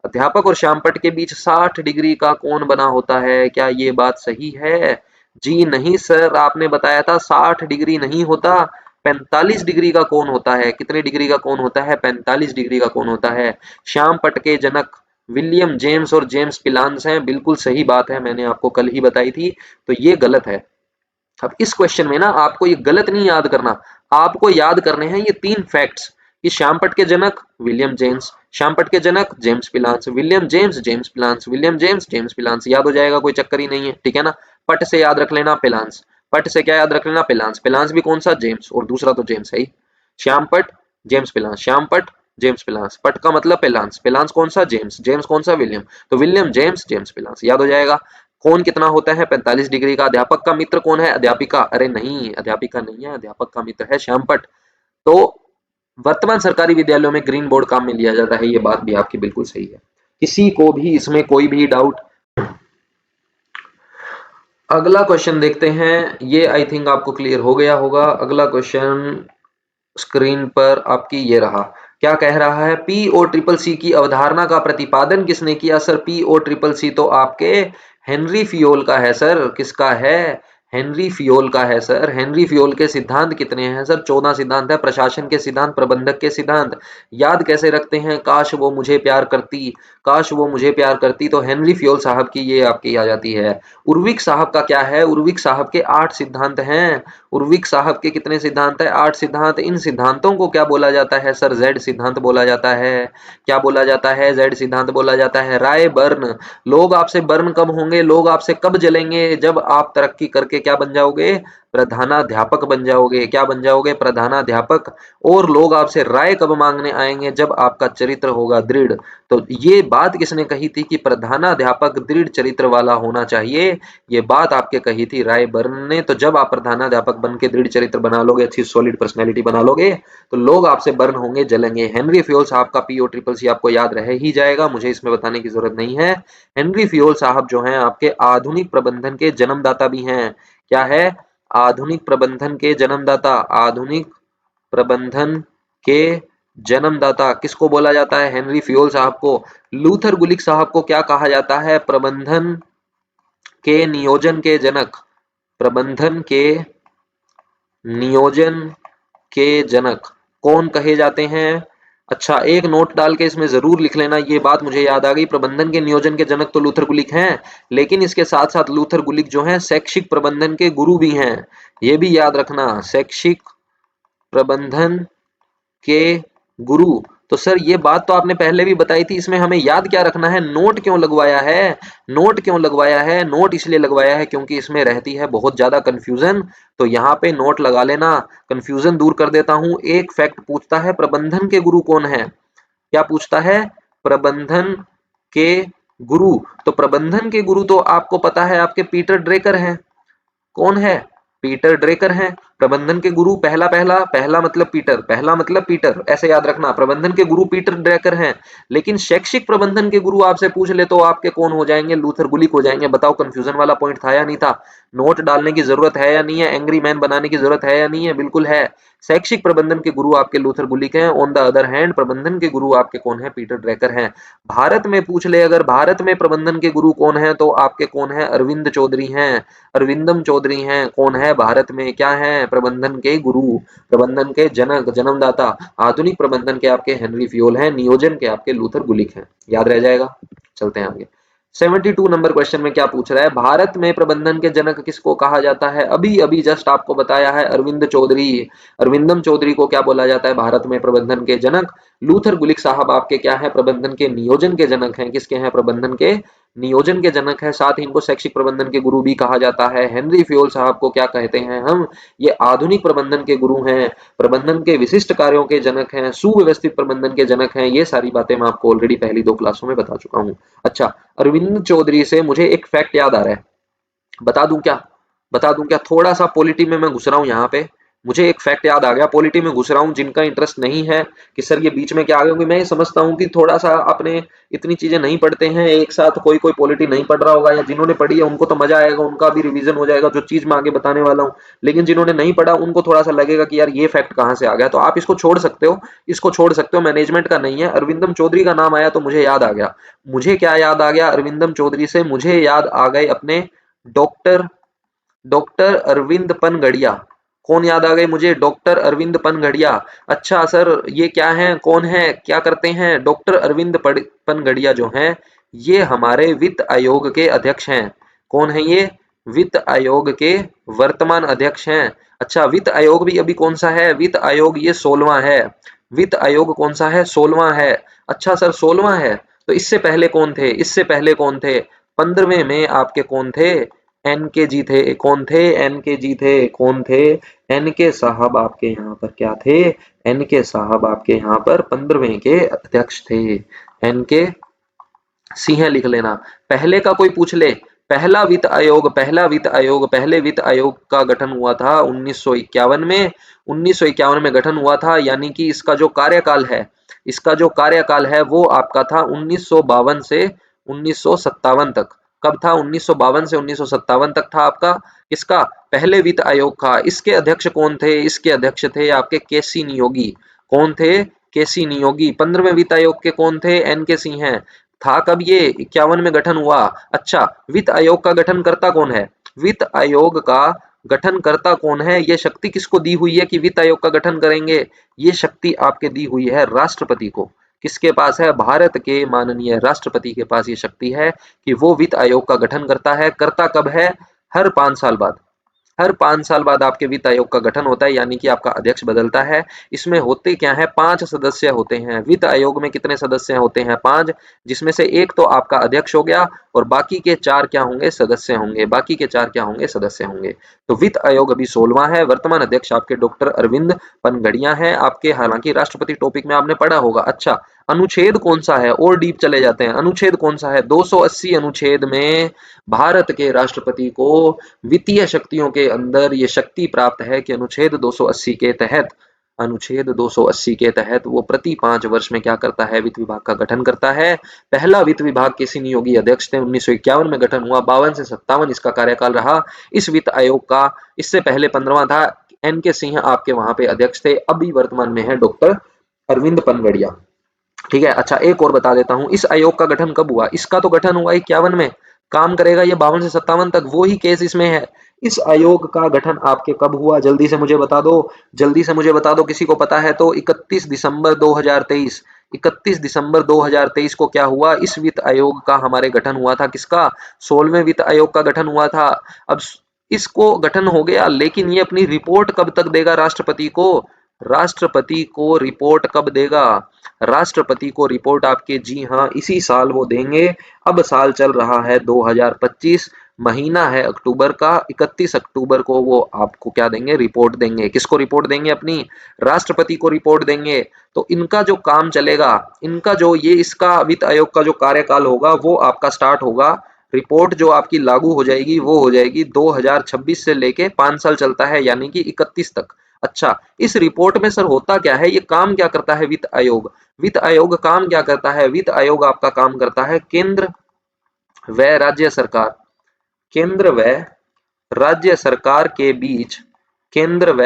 अध्यापक और श्यामपट के बीच 60 डिग्री का कोण बना होता है। क्या ये बात सही है? जी नहीं सर, आपने बताया था 60 डिग्री नहीं होता। 45 डिग्री का कोण होता है। कितने डिग्री का कोण होता है? 45 डिग्री का कोण होता है। श्याम पट के जनक विलियम जेम्स और जेम्स पिलांस हैं। बिल्कुल सही बात है, मैंने आपको कल ही बताई थी, तो ये गलत है। अब इस क्वेश्चन में ना आपको ये गलत नहीं याद करना, आपको याद करने हैं ये 3 फैक्ट्स कि श्यामपट के जनक विलियम जेम्स, श्यामपट के जनक James Pillans, William James James Pillans, William James James Pillans. याद हो जाएगा, कोई चक्कर ही नहीं है, ठीक है ना। पट से याद रख लेना पिलांस, पट से क्या याद रख लेना? पिलांस। पिलांस भी कौन सा? जेम्स, और दूसरा तो जेम्स है ही। श्यामपट जेम्स पिलांस, श्यामपट जेम्स पिलांस, पट का मतलब पिलांस, पिलांस कौन सा? जेम्स, जेम्स कौन सा? विलियम, तो विलियम जेम्स जेम्स पिलांस। याद हो जाएगा। कोण कितना होता है? 45 डिग्री का। अध्यापक का मित्र कौन है? अध्यापिका। अरे नहीं, अध्यापिका नहीं है, अध्यापक का मित्र है श्यामपट। तो वर्तमान सरकारी विद्यालयों में ग्रीन बोर्ड काम में लिया जाता है, ये बात भी आपकी बिल्कुल सही है, किसी को भी इसमें कोई भी डाउट? अगला क्वेश्चन देखते हैं, ये आई थिंक आपको क्लियर हो गया होगा। अगला क्वेश्चन स्क्रीन पर आपकी ये रहा। क्या कह रहा है? पी ओ ट्रिपल सी की अवधारणा का प्रतिपादन किसने किया? Sir P O triple C तो आपके हेनरी फियोल का है सर। किसका है? हेनरी फियोल का है सर। हेनरी फियोल के सिद्धांत कितने हैं सर? 14 सिद्धांत है। प्रशासन के सिद्धांत, प्रबंधक के सिद्धांत। याद कैसे रखते हैं? काश वो मुझे प्यार करती, काश वो मुझे प्यार करती, तो हेनरी फियोल साहब की ये आपकी आ जाती है। उर्विक साहब का क्या है? उर्विक साहब के 8 सिद्धांत हैं। उर्विक साहब के कितने सिद्धांत है? 8 सिद्धांत। इन सिद्धांतों को क्या बोला जाता है सर? जेड सिद्धांत बोला जाता है। क्या बोला जाता है? जेड सिद्धांत बोला जाता है। राय बर्न, लोग आपसे बर्न कब होंगे? लोग आपसे कब जलेंगे? जब आप तरक्की करके क्या बन जाओगे? प्रधानाध्यापक बन जाओगे। क्या बन जाओगे? प्रधानाध्यापक। और लोग आपसे राय कब मांगने आएंगे? जब आपका चरित्र होगा दृढ़। तो ये बात किसने कही थी कि प्रधानाध्यापक दृढ़ चरित्र वाला होना चाहिए? ये बात आपके कही थी राय बर्न ने। तो जब आप प्रधानाध्यापक बन के दृढ़ चरित्र बना लोगे, अच्छी सॉलिड पर्सनैलिटी बना लोगे, तो लोग आपसे बर्न होंगे, जलेंगे। हेनरी फ्योल साहब का पीओ ट्रिपल सी आपको याद रह ही जाएगा, मुझे इसमें बताने की जरूरत नहीं है। हेनरी फ्योल साहब जो हैं आपके आधुनिक प्रबंधन के जन्मदाता भी हैं। क्या है? आधुनिक प्रबंधन के जन्मदाता। आधुनिक प्रबंधन के जन्मदाता किसको बोला जाता है? हेनरी फ्योल साहब को। लूथर गुलिक साहब को क्या कहा जाता है? प्रबंधन के नियोजन के जनक। प्रबंधन के नियोजन के जनक कौन कहे जाते हैं? अच्छा, एक नोट डाल के इसमें जरूर लिख लेना, ये बात मुझे याद आ गई। प्रबंधन के नियोजन के जनक तो लूथर गुलिक हैं, लेकिन इसके साथ साथ लूथर गुलिक जो हैं शैक्षिक प्रबंधन के गुरु भी हैं। ये भी याद रखना, शैक्षिक प्रबंधन के गुरु। तो सर ये बात तो आपने पहले भी बताई थी, इसमें हमें याद क्या रखना है? नोट क्यों लगवाया है? नोट क्यों लगवाया है? नोट इसलिए लगवाया है क्योंकि इसमें रहती है बहुत ज्यादा कंफ्यूजन, तो यहाँ पे नोट लगा लेना, कंफ्यूजन दूर कर देता हूं। एक फैक्ट पूछता है, प्रबंधन के गुरु कौन है? क्या पूछता है? प्रबंधन के गुरु। तो प्रबंधन के गुरु तो आपको पता है आपके पीटर ड्रेकर हैं। कौन है? पीटर ड्रेकर हैं प्रबंधन के गुरु। पहला पहला पहला मतलब पीटर, पहला मतलब पीटर, ऐसे याद रखना। प्रबंधन के गुरु पीटर ड्रेकर हैं, लेकिन शैक्षिक प्रबंधन के गुरु आपसे पूछ ले तो आपके कौन हो जाएंगे? लूथर गुलिक हो जाएंगे। बताओ कंफ्यूजन वाला पॉइंट था या नहीं था? नोट डालने की जरूरत है या नहीं है? एंग्री मैन बनाने की जरूरत है या नहीं है? बिल्कुल है। शैक्षिक प्रबंधन के गुरु आपके लूथर गुलिक हैं। ऑन द अदर हैंड प्रबंधन के गुरु आपके कौन है? पीटर ड्रेकर हैं। भारत में पूछ ले अगर भारत में प्रबंधन के गुरु कौन है, तो आपके कौन है? अरविंद चौधरी हैं, अरविंदम चौधरी हैं। कौन है भारत में? क्या है? प्रबंधन के गुरु, प्रबंधन के जनक, जन्मदाता। आधुनिक प्रबंधन के आपके हेनरी फ्योल हैं, नियोजन के आपके लूथर गुलिक हैं। याद रह जाएगा। चलते हैं आगे। 72 नंबर क्वेश्चन में क्या पूछ रहा है? भारत में प्रबंधन के जनक किसको कहा जाता है? अभी अभी जस्ट आपको बताया है, अरविंद चौधरी, अरविंदम चौधरी को क्या बोला जाता है भारत में प्रबंधन के जनक? लूथर गुलिक साहब आपके क्या है? प्रबंधन के नियोजन के जनक हैं। किसके हैं? प्रबंधन के नियोजन के जनक है। साथ ही इनको शैक्षिक प्रबंधन के गुरु भी कहा जाता है। हेनरी फ्योल साहब को क्या कहते हैं हम? ये आधुनिक प्रबंधन के गुरु हैं, प्रबंधन के विशिष्ट कार्यों के जनक हैं, सुव्यवस्थित प्रबंधन के जनक हैं। ये सारी बातें मैं आपको ऑलरेडी पहली 2 क्लासों में बता चुका हूं। अच्छा, अरविंद चौधरी से मुझे एक फैक्ट याद आ रहा है, बता दूं क्या? बता दूं क्या? थोड़ा सा पॉलिटी में मैं घुस रहा हूं यहाँ पे, मुझे एक फैक्ट याद आ गया। पॉलिटी में घुस रहा हूं, जिनका इंटरेस्ट नहीं है कि सर ये बीच में क्या आ गया, क्योंकि मैं ये समझता हूं कि थोड़ा सा अपने इतनी चीजें नहीं पढ़ते हैं एक साथ, कोई कोई पॉलिटी नहीं पढ़ रहा होगा, या जिन्होंने पढ़ी है उनको तो मजा आएगा, उनका भी रिवीजन हो जाएगा जो चीज मैं आगे बताने वाला हूँ। लेकिन जिन्होंने नहीं पढ़ा उनको थोड़ा सा लगेगा कि यार ये फैक्ट कहाँ से आ गया, तो आप इसको छोड़ सकते हो, इसको छोड़ सकते हो, मैनेजमेंट का नहीं है। अरविंदम चौधरी का नाम आया तो मुझे याद आ गया। मुझे क्या याद आ गया अरविंदम चौधरी से? मुझे याद आ गए अपने डॉक्टर, डॉक्टर अरविंद पनगड़िया। कौन याद आ गए मुझे? डॉक्टर अरविंद पनगड़िया। अच्छा सर, ये क्या है, कौन है, क्या करते हैं? डॉक्टर अरविंद पनगड़िया जो हैं, ये हमारे वित्त आयोग के अध्यक्ष हैं। कौन है ये? वित्त आयोग के वर्तमान अध्यक्ष हैं। अच्छा, वित्त आयोग भी अभी कौन सा है? वित्त आयोग ये 16वां है। वित्त आयोग कौन सा है? 16वां है। अच्छा सर, 16वां है। तो इससे पहले कौन थे? इससे पहले कौन थे? 15वें में आपके कौन थे? एनके जी थे। कौन थे? एनके जी थे। कौन थे? एनके साहब आपके यहाँ पर क्या थे? एनके साहब आपके यहाँ पर 15वें के अध्यक्ष थे। एनके सिंह लिख लेना। पहले का कोई पूछ ले, पहला वित्त आयोग, पहले वित्त आयोग का गठन हुआ था 1951 में। 1951 में गठन हुआ था, यानी कि इसका जो कार्यकाल है वो आपका था 1952 से 1957 तक। कब था? 1952 से 1957 तक था आपका इसका पहले वित्त आयोग का। इसके अध्यक्ष कौन थे? इसके अध्यक्ष थे आपके केसी नियोगी। कौन थे? केसी नियोगी। 15वें वित्त आयोग के कौन थे? एन के सिंह हैं। था कब ये? 51 में गठन हुआ। अच्छा, वित्त आयोग का गठनकर्ता कौन है? वित्त आयोग का गठनकर्ता कौन है? ये शक्ति किसको दी हुई है कि वित्त आयोग का गठन करेंगे? ये शक्ति आपके दी हुई है राष्ट्रपति को। किसके पास है? भारत के माननीय राष्ट्रपति के पास ये शक्ति है कि वो वित्त आयोग का गठन करता है। करता कब है? हर 5 साल बाद। हर 5 साल बाद आपके वित्त आयोग का गठन होता है, यानी कि आपका अध्यक्ष बदलता है। इसमें होते क्या है? 5 सदस्य होते हैं। वित्त आयोग में कितने सदस्य होते हैं? 5, जिसमें से एक तो आपका अध्यक्ष हो गया और बाकी के 4 क्या होंगे? सदस्य होंगे। बाकी के 4 क्या होंगे? सदस्य होंगे। तो वित्त आयोग अभी 16वां है। वर्तमान अध्यक्ष आपके डॉक्टर अरविंद पनगड़िया हैं आपके। हालांकि राष्ट्रपति टॉपिक में आपने पढ़ा होगा। अच्छा, अनुच्छेद कौन सा है? और डीप चले जाते हैं। अनुच्छेद कौन सा है? 280 अनुच्छेद में भारत के राष्ट्रपति को वित्तीय शक्तियों के अंदर ये शक्ति प्राप्त है कि अनुच्छेद 280 के तहत वो प्रति 5 वर्ष में क्या करता है? वित्त विभाग का गठन करता है। पहला वित्त विभाग केसी नियोगी अध्यक्ष थे। 1951 में गठन हुआ। 52 से 57 इसका कार्यकाल रहा इस वित्त आयोग का। इससे पहले 15वां था। एन के सिंह आपके वहां पे अध्यक्ष थे। अभी वर्तमान में है डॉक्टर अरविंद पनगड़िया। ठीक है। अच्छा, एक और बता देता हूं, इस आयोग का गठन कब हुआ? इसका तो गठन हुआ 51 में। काम करेगा ये 52 से 57 तक। वो ही केस इसमें है। इस आयोग का गठन आपके कब हुआ? जल्दी से मुझे बता दो। जल्दी से मुझे बता दो, किसी को पता है तो। 31 दिसंबर 2023। 31 दिसंबर 2023 को क्या हुआ? इस वित्त आयोग का हमारे गठन हुआ था। किसका? 16वें वित्त आयोग का गठन हुआ था। अब इसको गठन हो गया, लेकिन ये अपनी रिपोर्ट कब तक देगा राष्ट्रपति को? राष्ट्रपति को रिपोर्ट कब देगा? राष्ट्रपति को रिपोर्ट आपके, जी हाँ, इसी साल वो देंगे। अब साल चल रहा है 2025, महीना है अक्टूबर का। 31 अक्टूबर को वो आपको क्या देंगे? रिपोर्ट देंगे। किसको रिपोर्ट देंगे? अपनी राष्ट्रपति को रिपोर्ट देंगे। तो इनका जो काम चलेगा, इनका जो ये इसका वित्त आयोग का जो कार्यकाल होगा वो आपका स्टार्ट होगा। रिपोर्ट जो आपकी लागू हो जाएगी वो हो जाएगी 2026 से लेके 5 साल चलता है, यानी कि 31 तक। अच्छा, इस रिपोर्ट में सर होता क्या है? ये काम क्या करता है वित्त आयोग? वित्त आयोग काम क्या करता है? वित्त आयोग आपका काम करता है केंद्र व राज्य सरकार, केंद्र व राज्य सरकार के बीच, केंद्र व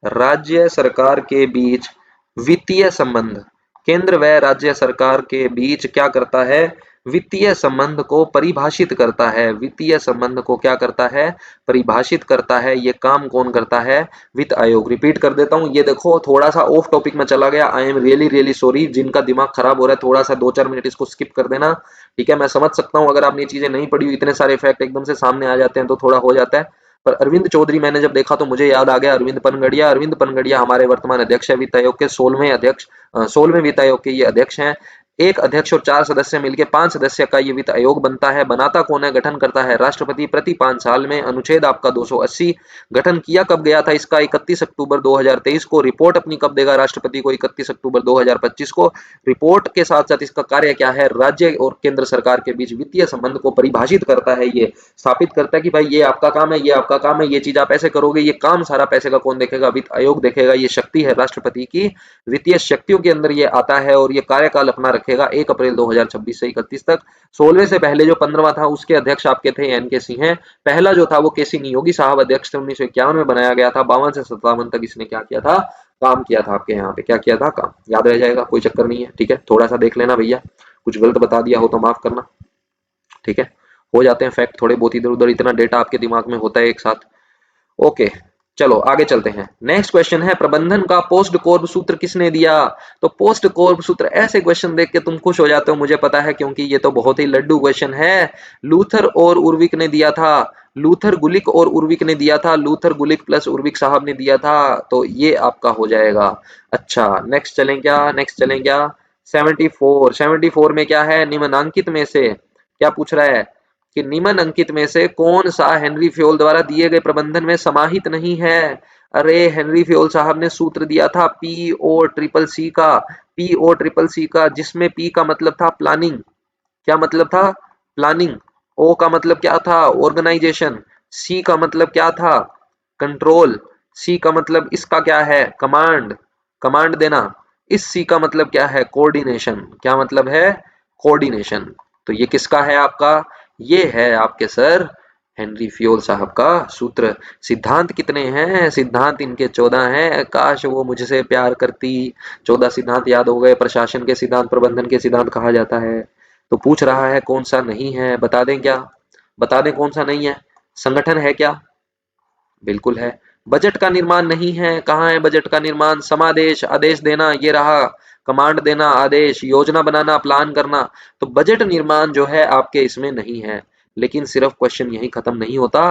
राज्य सरकार के बीच वित्तीय संबंध, केंद्र व राज्य सरकार के बीच क्या करता है? वित्तीय संबंध को परिभाषित करता है। वित्तीय संबंध को क्या करता है? परिभाषित करता है। ये काम कौन करता है? वित्त आयोग। रिपीट कर देता हूं, ये देखो थोड़ा सा ऑफ टॉपिक में चला गया। I am really really sorry. जिनका दिमाग खराब हो रहा है, थोड़ा सा 2-4 मिनट इसको स्किप कर देना। ठीक है, मैं समझ सकता हूं अगर आपने ये चीजें नहीं पढ़ी हुई, इतने सारे फैक्ट एकदम से सामने आ जाते हैं तो थोड़ा हो जाता है। पर अरविंद चौधरी मैंने जब देखा तो मुझे याद आ गया अरविंद पनगड़िया। अरविंद पनगड़िया हमारे वर्तमान अध्यक्ष है वित्त आयोग के। 16वें वित्त आयोग के ये अध्यक्ष हैं। एक अध्यक्ष और 4 सदस्य मिलकर 5 सदस्य का ये वित्त आयोग बनता है। बनाता कौन है? गठन करता है राष्ट्रपति प्रति 5 साल में। अनुच्छेद आपका 280। गठन किया कब गया था इसका? 31 अक्टूबर 2023 को। रिपोर्ट अपनी कब देगा राष्ट्रपति को? 31 अक्टूबर 2025 को। रिपोर्ट के साथ साथ इसका कार्य क्या है? राज्य और केंद्र सरकार के बीच वित्तीय संबंध को परिभाषित करता है। ये स्थापित करता है कि भाई ये आपका काम है, ये आपका काम है, ये चीज आप ऐसे करोगे। ये काम सारा पैसे का कौन देखेगा? वित्त आयोग देखेगा। ये शक्ति है राष्ट्रपति की, वित्तीय शक्तियों के अंदर ये आता है और ये कार्यकाल अपना रखेगा 1 अप्रैल 2026 से 31 तक। 16वें से पहले जो 15वां था उसके अध्यक्ष आपके थे एन के सिंह। पहला जो था वो केसी नियोगी साहब अध्यक्ष थे। 1951 में बनाया गया था। 52 से 57 तक इसने क्या किया था? काम किया था आपके यहाँ पे। क्या किया था? काम। याद रह जाएगा, कोई चक्कर नहीं है। ठीक है, थोड़ा सा देख लेना भैया, कुछ गलत बता दिया हो तो माफ करना। ठीक है, हो जाते हैं फैक्ट थोड़े बहुत इधर उधर, इतना डेटा आपके दिमाग में होता है एक साथ। ओके, चलो आगे चलते हैं। नेक्स्ट क्वेश्चन है, प्रबंधन का पोस्ट कोर्ब सूत्र किसने दिया? तो पोस्ट कोर्ब सूत्र, ऐसे क्वेश्चन देख के तुम खुश हो जाते हो, मुझे पता है, क्योंकि ये तो बहुत ही लड्डू क्वेश्चन है। लूथर और उर्विक ने दिया था, लूथर गुलिक और उर्विक ने दिया था, लूथर गुलिक प्लस उर्विक साहब ने दिया था, तो ये आपका हो जाएगा। अच्छा नेक्स्ट चलें क्या, नेक्स्ट चलें क्या? 74 में क्या है? निम्नांकित में से क्या पूछ रहा है कि निम्न अंकित में से कौन सा हेनरी फ्योल द्वारा दिए गए प्रबंधन में समाहित नहीं है? अरे हेनरी फ्योल साहब ने सूत्र दिया था पी ओ ट्रिपल सी का, जिसमें पी का मतलब था प्लानिंग। क्या मतलब था? प्लानिंग। ओ का मतलब क्या था? ऑर्गेनाइजेशन। सी का मतलब क्या था? कंट्रोल। सी का मतलब इसका क्या है? कमांड, कमांड देना। इस सी का मतलब क्या है? कोऑर्डिनेशन। क्या मतलब है? कोऑर्डिनेशन। तो ये किसका है आपका? ये है आपके सर हेनरी फ्योल साहब का सूत्र। सिद्धांत कितने हैं? सिद्धांत इनके 14 हैं। काश वो मुझसे प्यार करती। 14 सिद्धांत याद हो गए। प्रशासन के सिद्धांत, प्रबंधन के सिद्धांत कहा जाता है। तो पूछ रहा है कौन सा नहीं है, बता दें क्या? बता दें कौन सा नहीं है? संगठन है क्या? बिल्कुल है। बजट का निर्माण नहीं है, कहाँ है बजट का निर्माण? समादेश, आदेश देना, ये रहा। कमांड देना, आदेश, योजना बनाना, प्लान करना। तो बजट निर्माण जो है आपके इसमें नहीं है। लेकिन सिर्फ क्वेश्चन यही खत्म नहीं होता।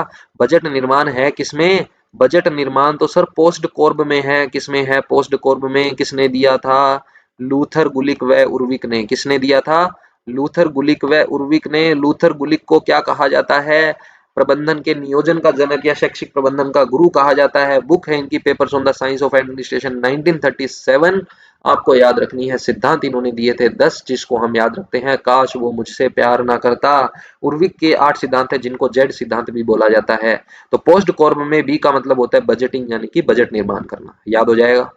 बजट निर्माण है किसमें? बजट निर्माण तो सर पोस्ट कोर्ब में है। किसमें है? पोस्ट कोर्ब में। किसने दिया था? लूथर गुलिक व उर्विक ने। किसने दिया था? लूथर गुलिक व उर्विक ने। लूथर गुलिक को क्या कहा जाता है? प्रबंधन के नियोजन का जनक या शैक्षिक प्रबंधन का गुरु कहा जाता है। बुक है इनकी papers on the science of administration 1937। आपको याद रखनी है, सिद्धांत इन्होंने दिए थे 10, जिसको हम याद रखते हैं काश वो मुझसे प्यार ना करता। उर्विक के 8 सिद्धांत है, जिनको जेड सिद्धांत भी बोला जाता है। तो पोस्ट कॉर्म में बी का मतलब होता है बजटिंग, यानी कि बजट निर्माण करना। याद हो जाएगा।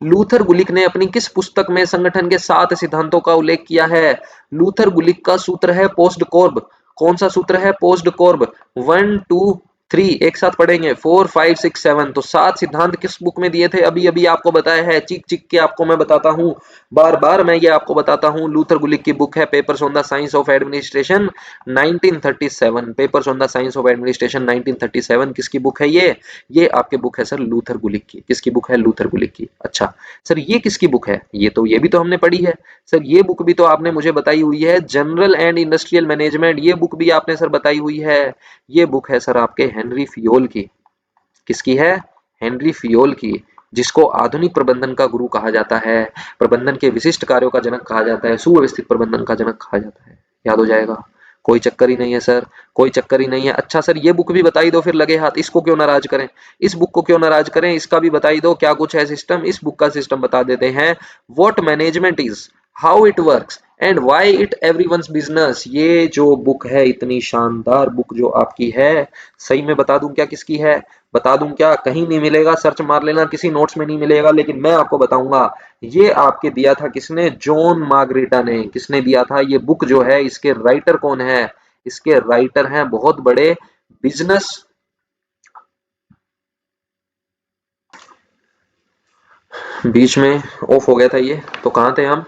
लूथर गुलिक ने अपनी किस पुस्तक में संगठन के 7 सिद्धांतों का उल्लेख किया है? लूथर गुलिक का सूत्र है पोस्ट कोर्ब। कौन सा सूत्र है? पोस्ट कोर्ब। 1 2 3 एक साथ पढ़ेंगे, 4 5 6 7। तो 7 सिद्धांत किस बुक में दिए थे? अभी अभी आपको बताया है, चिक चिक के आपको मैं बताता हूँ, बार बार मैं ये आपको बताता हूँ। लूथर गुलिक की बुक है papers on the science of administration 1937। Papers on the science of administration 1937 किसकी बुक है? ये आपके बुक है सर लूथर गुलिक की। किसकी बुक है? लूथर गुलिक की। अच्छा सर ये किसकी बुक है? ये भी तो हमने पढ़ी है सर। ये बुक भी तो आपने मुझे बताई हुई है, जनरल एंड इंडस्ट्रियल मैनेजमेंट। ये बुक भी आपने सर बताई हुई है। ये बुक है सर आपके हेनरी फियोल की। किसकी है? हेनरी फियोल की, जिसको आधुनिक प्रबंधन का गुरु कहा जाता है, प्रबंधन के विशिष्ट कार्यों का जनक कहा जाता है, सुव्यवस्थित प्रबंधन का जनक कहा जाता है। याद हो जाएगा। कोई चक्कर ही नहीं है सर, कोई चक्कर ही नहीं है। अच्छा सर ये बुक भी बताई दो फिर लगे हाथ, इसको क्यों नाराज करें? इस बुक को क्यों नाराज करें? इसका भी बताई दो क्या कुछ है सिस्टम। इस बुक का सिस्टम बता देते हैं। What management is, how it works and why it everyone's business. ये जो बुक है, इतनी शानदार बुक जो आपकी है, सही में बता दूं क्या किसकी है? बता दूं क्या? कहीं नहीं मिलेगा, सर्च मार लेना, किसी नोट्स में नहीं मिलेगा, लेकिन मैं आपको बताऊंगा। ये आपके दिया था किसने? जॉन मार्गरेटा ने। किसने दिया था? ये बुक जो है इसके राइटर कौन है? इसके राइटर हैं बहुत बड़े बिजनेस। बीच में ऑफ हो गया था ये, तो कहां थे हम?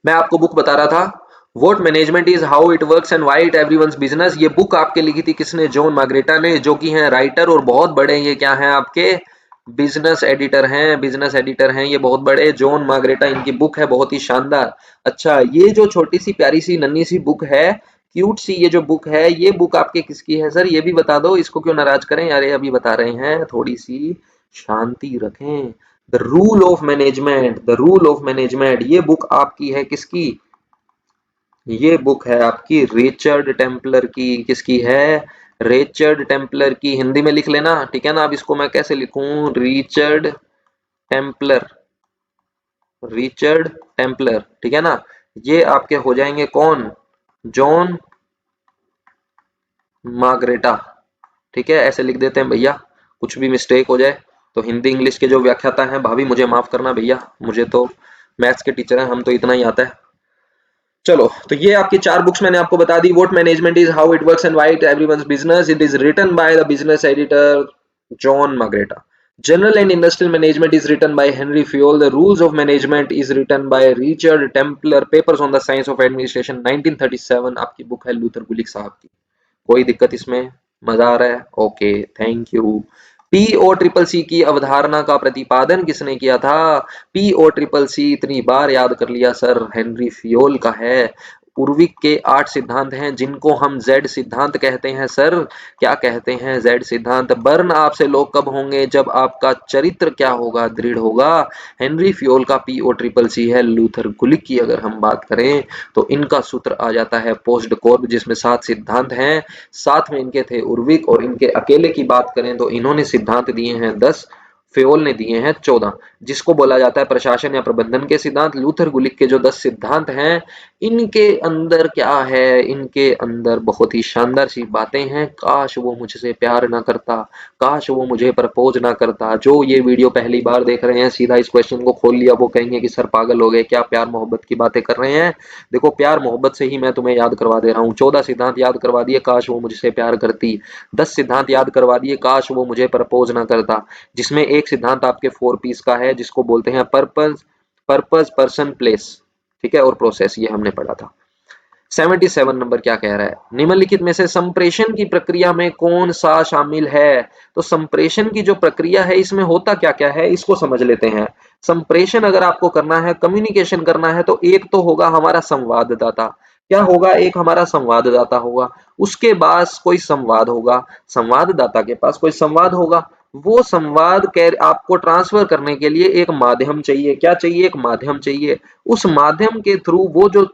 मैं आपको बुक बता रहा था, what management is, how it works and why it everyone's business. ये बुक आपके लिखी थी किसने? जॉन मार्गरेटा ने, जो कि हैं राइटर और बहुत बड़े, ये क्या हैं आपके? बिजनेस एडिटर हैं। बिजनेस एडिटर हैं ये बहुत बड़े, जॉन मार्गरेटा, इनकी बुक है बहुत ही शानदार। अच्छा ये जो छोटी सी प्यारी सी नन्ही सी बुक है, क्यूट सी ये जो बुक है, ये बुक आपके किसकी है सर? ये भी बता दो, इसको क्यों नाराज करें? अरे अभी बता रहे हैं, थोड़ी सी शांति रखें। The rule of management, the rule of management, ये बुक आपकी है किसकी? ये बुक है आपकी रिचर्ड टेम्पलर की। किसकी है? रिचर्ड टेम्पलर की। हिंदी में लिख लेना, ठीक है ना? अब इसको मैं कैसे लिखूं? रिचर्ड टेम्पलर, रिचर्ड टेम्पलर, ठीक है ना? ये आपके हो जाएंगे कौन? John Margaretta. ठीक है, ऐसे लिख देते हैं भैया, कुछ भी मिस्टेक हो जाए तो। हिंदी इंग्लिश के जो व्याख्याता हैं भाभी मुझे माफ करना भैया, मुझे तो मैथ्स के टीचर हैं, हम तो इतना ही आता है। चलो तो ये आपकी 4 बुक्स मैंने आपको बता दी। What management is, how it works and why it everyone's business. It is written by the business editor John Magretta. General and Industrial Management is written by Henry Fayol. The Rules of Management is written by Richard Templer. Papers on the Science of Administration 1937 आपकी book है Luther गुलिक साहब की। कोई दिक्कत इसमें? मजा आ रहा है? Okay, thank you. P O triple C की अवधारणा का प्रतिपादन किसने किया था? पीओ ट्रिपल सी इतनी बार याद कर लिया सर, हेनरी फियोल का है। उर्विक के 8 सिद्धांत हैं जिनको हम जेड सिद्धांत कहते हैं सर। क्या कहते हैं? जेड सिद्धांत। बर्न आपसे लोग कब होंगे? जब आपका चरित्र क्या होगा? दृढ़ होगा। हेनरी फियोल का पीओ ट्रिपल सी है। लूथर गुलिक की अगर हम बात करें तो इनका सूत्र आ जाता है पोस्ट कोर्ब, जिसमें 7 सिद्धांत हैं। साथ में इनके थे उर्विक, और इनके अकेले की बात करें तो इन्होंने सिद्धांत दिए हैं 10, फेयोल ने दिए हैं 14, जिसको बोला जाता है प्रशासन या प्रबंधन के सिद्धांत। लूथर गुलिक के जो 10 सिद्धांत हैं, इनके अंदर क्या है? इनके अंदर बहुत ही शानदार सी बातें हैं। काश वो मुझसे प्यार ना करता, काश वो मुझे प्रपोज ना करता। जो ये वीडियो पहली बार देख रहे हैं, सीधा इस क्वेश्चन को खोल लिया, वो कहेंगे कि सर पागल हो गए, क्या प्यार मोहब्बत की बातें कर रहे हैं। देखो, प्यार मोहब्बत से ही मैं तुम्हें याद करवा दे रहा हूँ। 14 सिद्धांत याद करवा दिए, काश वो मुझसे प्यार करती। 10 सिद्धांत याद करवा दिए, काश वो मुझे प्रपोज ना करता। जिसमें एक सिद्धांत आपके 4 पीस का है, जिसको बोलते हैं पर्पस, पर्सन, प्लेस, ठीक है, और प्रोसेस। ये हमने पढ़ा था। 77 नंबर क्या कह रहा है? निम्नलिखित में से संप्रेषण की प्रक्रिया में कौन सा शामिल है? तो संप्रेषण की जो प्रक्रिया है, इसमें होता क्या क्या है, इसको समझ लेते हैं। संप्रेषण अगर आपको करना है, कम्युनिकेशन करना है, तो एक तो होगा हमारा संवाददाता। क्या होगा? एक हमारा संवाददाता होगा। उसके पास कोई संवाद होगा, संवाददाता के पास कोई संवाद होगा। वो संवाद आपको ट्रांसफर करने के लिए एक माध्यम चाहिए। क्या चाहिए? एक माध्यम चाहिए। उस माध्यम के थ्रू वो जो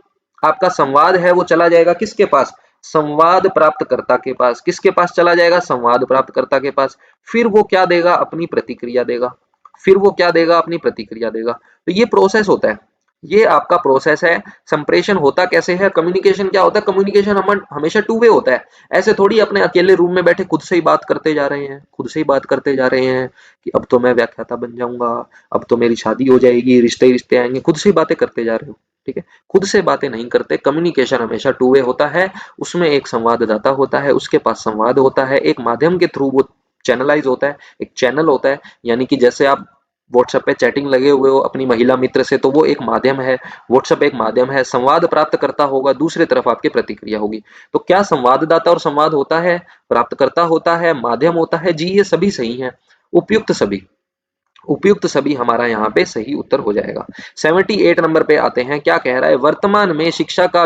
आपका संवाद है, वो चला जाएगा किसके पास? संवाद प्राप्तकर्ता के पास। किसके पास चला जाएगा? संवाद प्राप्तकर्ता के पास। फिर वो क्या देगा? अपनी प्रतिक्रिया देगा। फिर वो क्या देगा? अपनी प्रतिक्रिया देगा। तो ये प्रोसेस होता है, ये आपका प्रोसेस है। संप्रेषण होता कैसे है? कम्युनिकेशन क्या होता है? कम्युनिकेशन हम हमेशा टू वे होता है। ऐसे थोड़ी अपने अकेले रूम में बैठे खुद से ही बात करते जा रहे हैं, खुद से ही बात करते जा रहे हैं कि अब तो मैं व्याख्याता बन जाऊंगा, अब तो मेरी शादी हो जाएगी, रिश्ते रिश्ते आएंगे। खुद से ही बातें करते जा रहे हो, ठीक है? खुद से बातें नहीं करते। कम्युनिकेशन हमेशा टू वे होता है। उसमें एक संवाददाता होता है, उसके पास संवाद होता है, एक माध्यम के थ्रू वो चैनलाइज होता है, एक चैनल होता है। यानी कि जैसे आप व्हाट्सएप पे चैटिंग लगे हुए हो अपनी महिला मित्र से, तो वो एक माध्यम है। व्हाट्सएप एक माध्यम है। संवाद प्राप्त करता होगा, दूसरी तरफ आपकी प्रतिक्रिया होगी। तो क्या संवाददाता और संवाद होता है, प्राप्तकर्ता होता है, माध्यम होता है? जी, ये सभी सही है। उपयुक्त सभी, उपयुक्त सभी हमारा यहाँ पे सही उत्तर हो जाएगा। 78 नंबर पे आते हैं। क्या कह रहा है? वर्तमान में शिक्षा का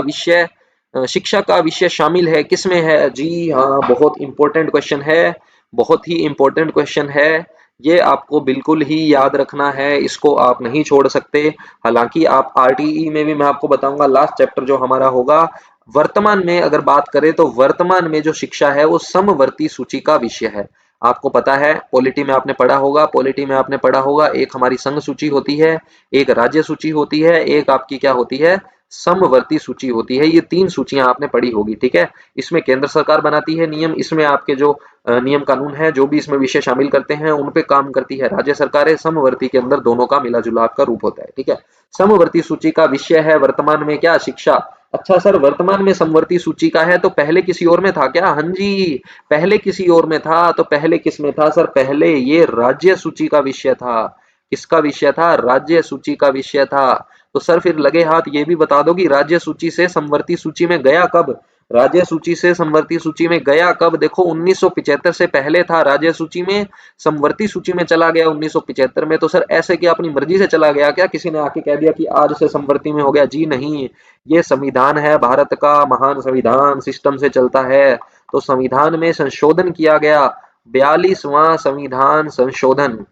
विषय शामिल है, किसमें है? जी हाँ, बहुत इंपॉर्टेंट क्वेश्चन है, बहुत ही इंपॉर्टेंट क्वेश्चन है। ये आपको बिल्कुल ही याद रखना है, इसको आप नहीं छोड़ सकते। हालांकि आप आरटीई में भी मैं आपको बताऊंगा, लास्ट चैप्टर जो हमारा होगा, वर्तमान में अगर बात करें तो वर्तमान में जो शिक्षा है वो समवर्ती सूची का विषय है। आपको पता है, पॉलिटी में आपने पढ़ा होगा, पॉलिटी में आपने पढ़ा होगा, एक हमारी संघ सूची होती है, एक राज्य सूची होती है, एक आपकी क्या होती है? समवर्ती सूची होती है। ये 3 सूचियां आपने पढ़ी होगी, ठीक है? इसमें केंद्र सरकार बनाती है नियम, इसमें आपके जो नियम कानून है, जो भी इसमें विषय शामिल करते हैं, उन पे काम करती है राज्य सरकारें। समवर्ती के अंदर दोनों का मिला जुला आपका रूप होता है, ठीक है? समवर्ती सूची का विषय है वर्तमान में क्या? शिक्षा। अच्छा सर, वर्तमान में समवर्ती सूची का है तो पहले किसी और में था क्या? हाँ जी, पहले किसी और में था। तो पहले किस में था सर? पहले ये राज्य सूची का विषय था। किसका विषय था? राज्य सूची का विषय था। तो सर फिर लगे हाथ ये भी बता दो कि राज्य सूची से समवर्ती सूची में गया कब? राज्य सूची से समवर्ती सूची में गया कब? देखो, 1975 से पहले था राज्य सूची में, समवर्ती सूची में चला गया 1975 में। तो सर ऐसे क्या अपनी मर्जी से चला गया क्या? किसी ने आके कह दिया कि आज से समवर्ती में हो गया? जी नहीं, ये संविधान है भारत का, महान संविधान, सिस्टम से चलता है। तो संविधान में संशोधन किया गया, 42वां संविधान संशोधन,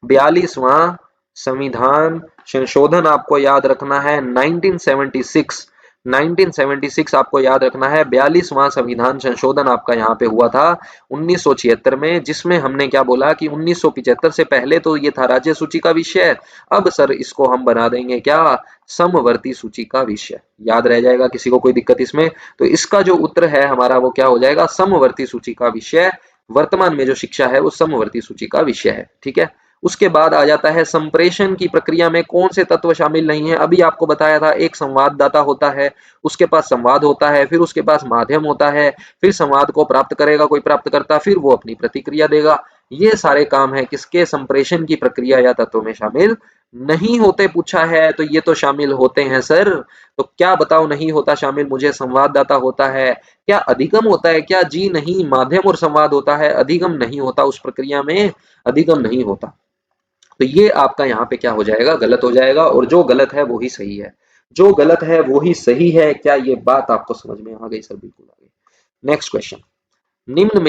42वां संविधान संशोधन आपको याद रखना है। 1976, 1976 आपको याद रखना है। 42वां संविधान संशोधन आपका यहाँ पे हुआ था 1976 में, जिसमें हमने क्या बोला कि 1975 से पहले तो ये था राज्य सूची का विषय, अब सर इसको हम बना देंगे क्या? समवर्ती सूची का विषय। याद रह जाएगा? किसी को कोई दिक्कत इसमें? तो इसका जो उत्तर है हमारा वो क्या हो जाएगा? समवर्ती सूची का विषय। वर्तमान में जो शिक्षा है वो समवर्ती सूची का विषय है, ठीक है? उसके बाद आ जाता है संप्रेषण की प्रक्रिया में कौन से तत्व शामिल नहीं है? अभी आपको बताया था, एक संवाददाता होता है, उसके पास संवाद होता है, फिर उसके पास माध्यम होता है, फिर संवाद को प्राप्त करेगा कोई प्राप्तकर्ता, फिर वो अपनी प्रतिक्रिया देगा। ये सारे काम है किसके? संप्रेषण की प्रक्रिया या तत्व में शामिल नहीं होते पूछा है तो ये तो शामिल होते हैं सर। तो क्या बताओ नहीं होता शामिल, मुझे संवाददाता होता है। क्या अधिगम होता है क्या? जी नहीं, माध्यम और संवाद होता है, अधिगम नहीं होता उस प्रक्रिया में, अधिगम नहीं होता। तो ये आपका यहाँ पे क्या हो जाएगा, गलत हो जाएगा, और जो गलत है वो ही सही है, जो गलत है वो ही सही है। क्या ये बात आपको समझ में आ गई सर? बिल्कुल आ गई। नेक्स्ट क्वेश्चन, निम्न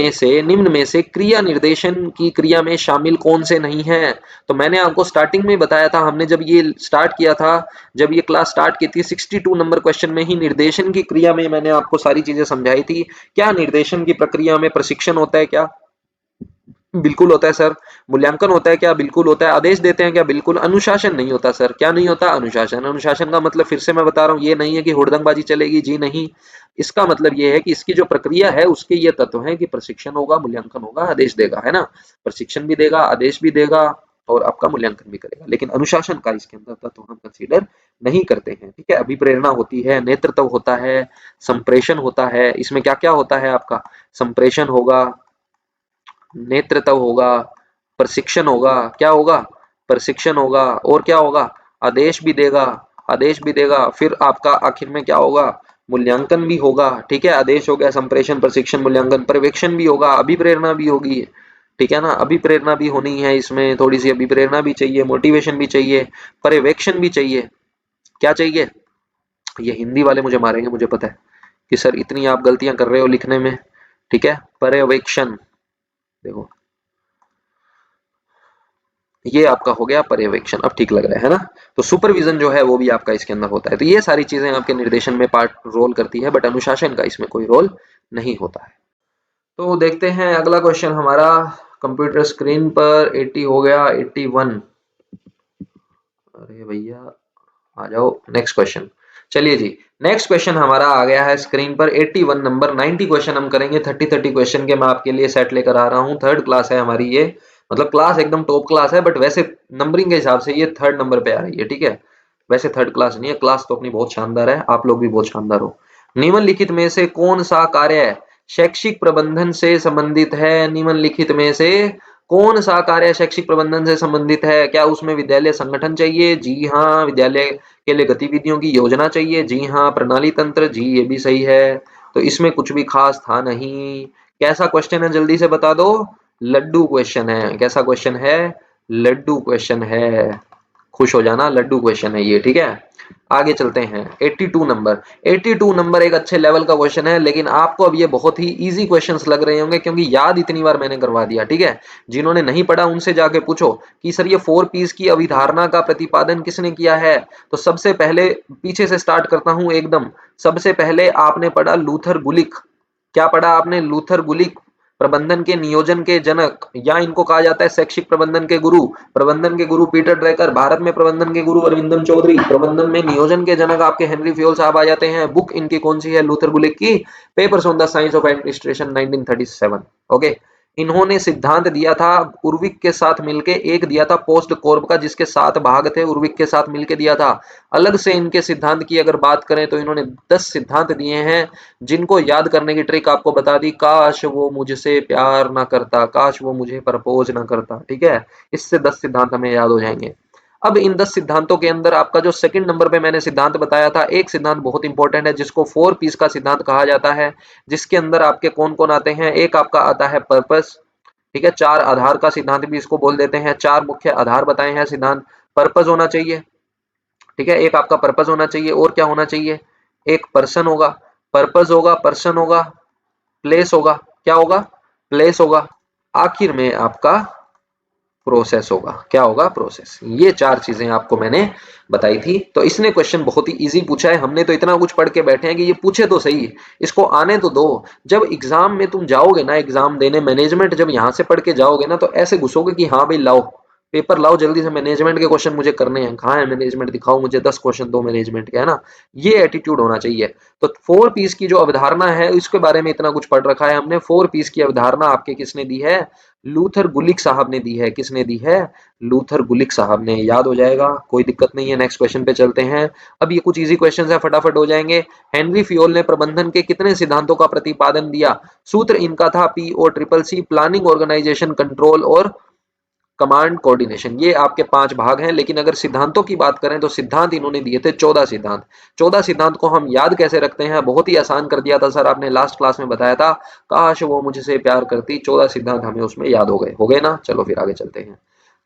में से क्रिया निर्देशन की क्रिया में शामिल कौन से नहीं है? तो मैंने आपको स्टार्टिंग में बताया था, हमने जब ये स्टार्ट किया था, जब ये क्लास स्टार्ट की थी, 62 नंबर क्वेश्चन में ही निर्देशन की क्रिया में मैंने आपको सारी चीजें समझाई थी। क्या निर्देशन की प्रक्रिया में प्रशिक्षण होता है क्या? बिल्कुल होता है सर। मूल्यांकन होता है क्या? बिल्कुल होता है। आदेश देते हैं क्या? बिल्कुल। अनुशासन नहीं होता सर। क्या नहीं होता? अनुशासन। अनुशासन का मतलब फिर से मैं बता रहा हूँ, ये नहीं है कि हुड़दंगबाजी चलेगी, जी नहीं। इसका मतलब ये है कि इसकी जो प्रक्रिया है उसके ये तत्व हैं कि प्रशिक्षण होगा, मूल्यांकन होगा, आदेश देगा, है ना? प्रशिक्षण भी देगा, आदेश भी देगा, और आपका मूल्यांकन भी करेगा। लेकिन अनुशासन का इसके अंदर तत्व हम कंसीडर नहीं करते हैं, ठीक है? अभिप्रेरणा होती है, नेतृत्व होता है, संप्रेषण होता है। इसमें क्या क्या होता है आपका? संप्रेषण होगा, नेतृत्व होगा, प्रशिक्षण होगा, क्या होगा? प्रशिक्षण होगा, और क्या होगा? आदेश भी देगा, आदेश भी देगा। फिर आपका आखिर में क्या होगा? मूल्यांकन भी होगा, ठीक है? आदेश हो गया, संप्रेषण, प्रशिक्षण, मूल्यांकन, पर्यवेक्षण भी होगा, अभिप्रेरणा भी होगी, ठीक है ना? अभिप्रेरणा भी होनी है, इसमें थोड़ी सी अभिप्रेरणा भी चाहिए, मोटिवेशन भी चाहिए, पर्यवेक्षण भी चाहिए। क्या चाहिए? ये हिंदी वाले मुझे मारेंगे, मुझे पता है कि सर इतनी आप गलतियां कर रहे हो लिखने में, ठीक है? पर्यवेक्षण, देखो ये आपका हो गया पर्यवेक्षण। अब ठीक लग रहा है ना? तो सुपरविजन जो है वो भी आपका इसके अंदर होता है। तो ये सारी चीजें आपके निर्देशन में पार्ट रोल करती है, बट अनुशासन का इसमें कोई रोल नहीं होता है। तो देखते हैं अगला क्वेश्चन हमारा। कंप्यूटर स्क्रीन पर 80 हो गया, 81। अरे भैया आ जाओ, नेक्स्ट क्वेश्चन। चलिए जी, नेक्स्ट क्वेश्चन हमारा आ गया है स्क्रीन पर 81 नंबर। 90 क्वेश्चन हम करेंगे, 30 क्वेश्चन के मैं आपके लिए सेट लेकर आ रहा हूँ। थर्ड क्लास है हमारी ये, मतलब क्लास एकदम टॉप क्लास है, बट वैसे नंबरिंग के हिसाब से ये थर्ड नंबर पे आ रही है, ठीक है? वैसे थर्ड क्लास नहीं है, क्लास तो अपनी बहुत शानदार है, आप लोग भी बहुत शानदार हो। निम्नलिखित में से कौन सा कार्य शैक्षिक प्रबंधन से संबंधित है? निम्नलिखित में से कौन सा कार्य शैक्षिक प्रबंधन से संबंधित है? क्या उसमें विद्यालय संगठन चाहिए? जी हाँ। विद्यालय के लिए गतिविधियों की योजना चाहिए? जी हाँ। प्रणाली तंत्र? जी ये भी सही है। तो इसमें कुछ भी खास था नहीं। कैसा क्वेश्चन है जल्दी से बता दो? लड्डू क्वेश्चन है। कैसा क्वेश्चन है? लड्डू क्वेश्चन है। खुश हो जाना, लड्डू क्वेश्चन है ये, ठीक है? आगे चलते हैं। 82 नंबर, 82 नंबर एक अच्छे लेवल का क्वेश्चन है, लेकिन आपको अब ये बहुत ही इजी क्वेश्चंस लग रहे होंगे क्योंकि याद इतनी बार मैंने करवा दिया, ठीक है? जिन्होंने नहीं पढ़ा उनसे जाके पूछो कि सर ये 4 पीस की अवधारणा का प्रतिपादन किसने किया है? तो सबसे पहले पीछे से स्टार्ट करता हूं एकदम। सबसे पहले आपने पढ़ा लूथर गुलिक। क्या पढ़ा आपने? लूथर गुलिक, प्रबंधन के नियोजन के जनक, या इनको कहा जाता है शैक्षिक प्रबंधन के गुरु। प्रबंधन के गुरु पीटर ड्रैकर, भारत में प्रबंधन के गुरु अरविंदम चौधरी, प्रबंधन में नियोजन के जनक आपके हेनरी फ्योल साहब आ जाते हैं। बुक इनकी कौन सी है? लूथर गुलिक की papers on the science of administration 1937। Okay, इन्होंने सिद्धांत दिया था उर्विक के साथ मिलके, एक दिया था पोस्ट कॉर्ब का जिसके 7 भाग थे, उर्विक के साथ मिलके दिया था। अलग से इनके सिद्धांत की अगर बात करें तो इन्होंने 10 सिद्धांत दिए हैं, जिनको याद करने की ट्रिक आपको बता दी। काश वो मुझसे प्यार ना करता, काश वो मुझे प्रपोज ना करता, ठीक है? इससे 10 सिद्धांत हमें याद हो जाएंगे। अब इन 10 सिद्धांतों के अंदर आपका जो सेकंड नंबर पे मैंने सिद्धांत बताया था, एक सिद्धांत बहुत इंपॉर्टेंट है जिसको 4 पीस का सिद्धांत कहा जाता है, जिसके अंदर आपके कौन कौन आते हैं? एक आपका आता है पर्पस, ठीक है? 4 आधार का सिद्धांत भी इसको बोल देते हैं। 4 मुख्य आधार बताए हैं सिद्धांत। पर्पस होना चाहिए, ठीक है? एक आपका पर्पस होना चाहिए, और क्या होना चाहिए? एक पर्सन होगा। पर्पस होगा, पर्सन होगा, प्लेस होगा। क्या होगा? प्लेस होगा। आखिर में आपका प्रोसेस होगा। क्या होगा? प्रोसेस। ये 4 चीजें आपको मैंने बताई थी। तो इसने क्वेश्चन बहुत ही इजी पूछा है। हमने तो इतना कुछ पढ़ के बैठे हैं कि ये पूछे तो सही, इसको आने तो दो। जब एग्जाम में तुम जाओगे ना, एग्जाम देने मैनेजमेंट, जब यहां से पढ़ के जाओगे ना तो ऐसे घुसोगे कि हाँ भाई लाओ पेपर लाओ जल्दी से, मैनेजमेंट के क्वेश्चन मुझे करने हैं। कहाँ है मैनेजमेंट? दिखाओ मुझे 10 क्वेश्चन दो मैनेजमेंट के, है ना? ये एटीट्यूड होना चाहिए। तो 4 पीस की जो अवधारणा है इसके बारे में इतना कुछ पढ़ रखा है हमने। 4 पीस की अवधारणा आपके किसने दी है? लूथर गुलिक साहब ने दी है। किसने दी है? लूथर गुलिक साहब ने। याद हो जाएगा, कोई दिक्कत नहीं है। नेक्स्ट क्वेश्चन पे चलते हैं। अब ये कुछ इजी क्वेश्चन है, फटाफट हो जाएंगे। हेनरी फ्योल ने प्रबंधन के कितने सिद्धांतों का प्रतिपादन दिया? सूत्र इनका था PO triple C, planning, organization, control और कमांड, कोऑर्डिनेशन, ये आपके 5 भाग हैं। लेकिन अगर सिद्धांतों की बात करें तो सिद्धांत इन्होंने दिए थे 14 सिद्धांत। 14 सिद्धांत को हम याद कैसे रखते हैं? बहुत ही आसान कर दिया था सर, आपने लास्ट क्लास में बताया था, काश वो मुझसे प्यार करती। 14 सिद्धांत हमें उसमें याद हो गए ना। चलो फिर आगे चलते हैं।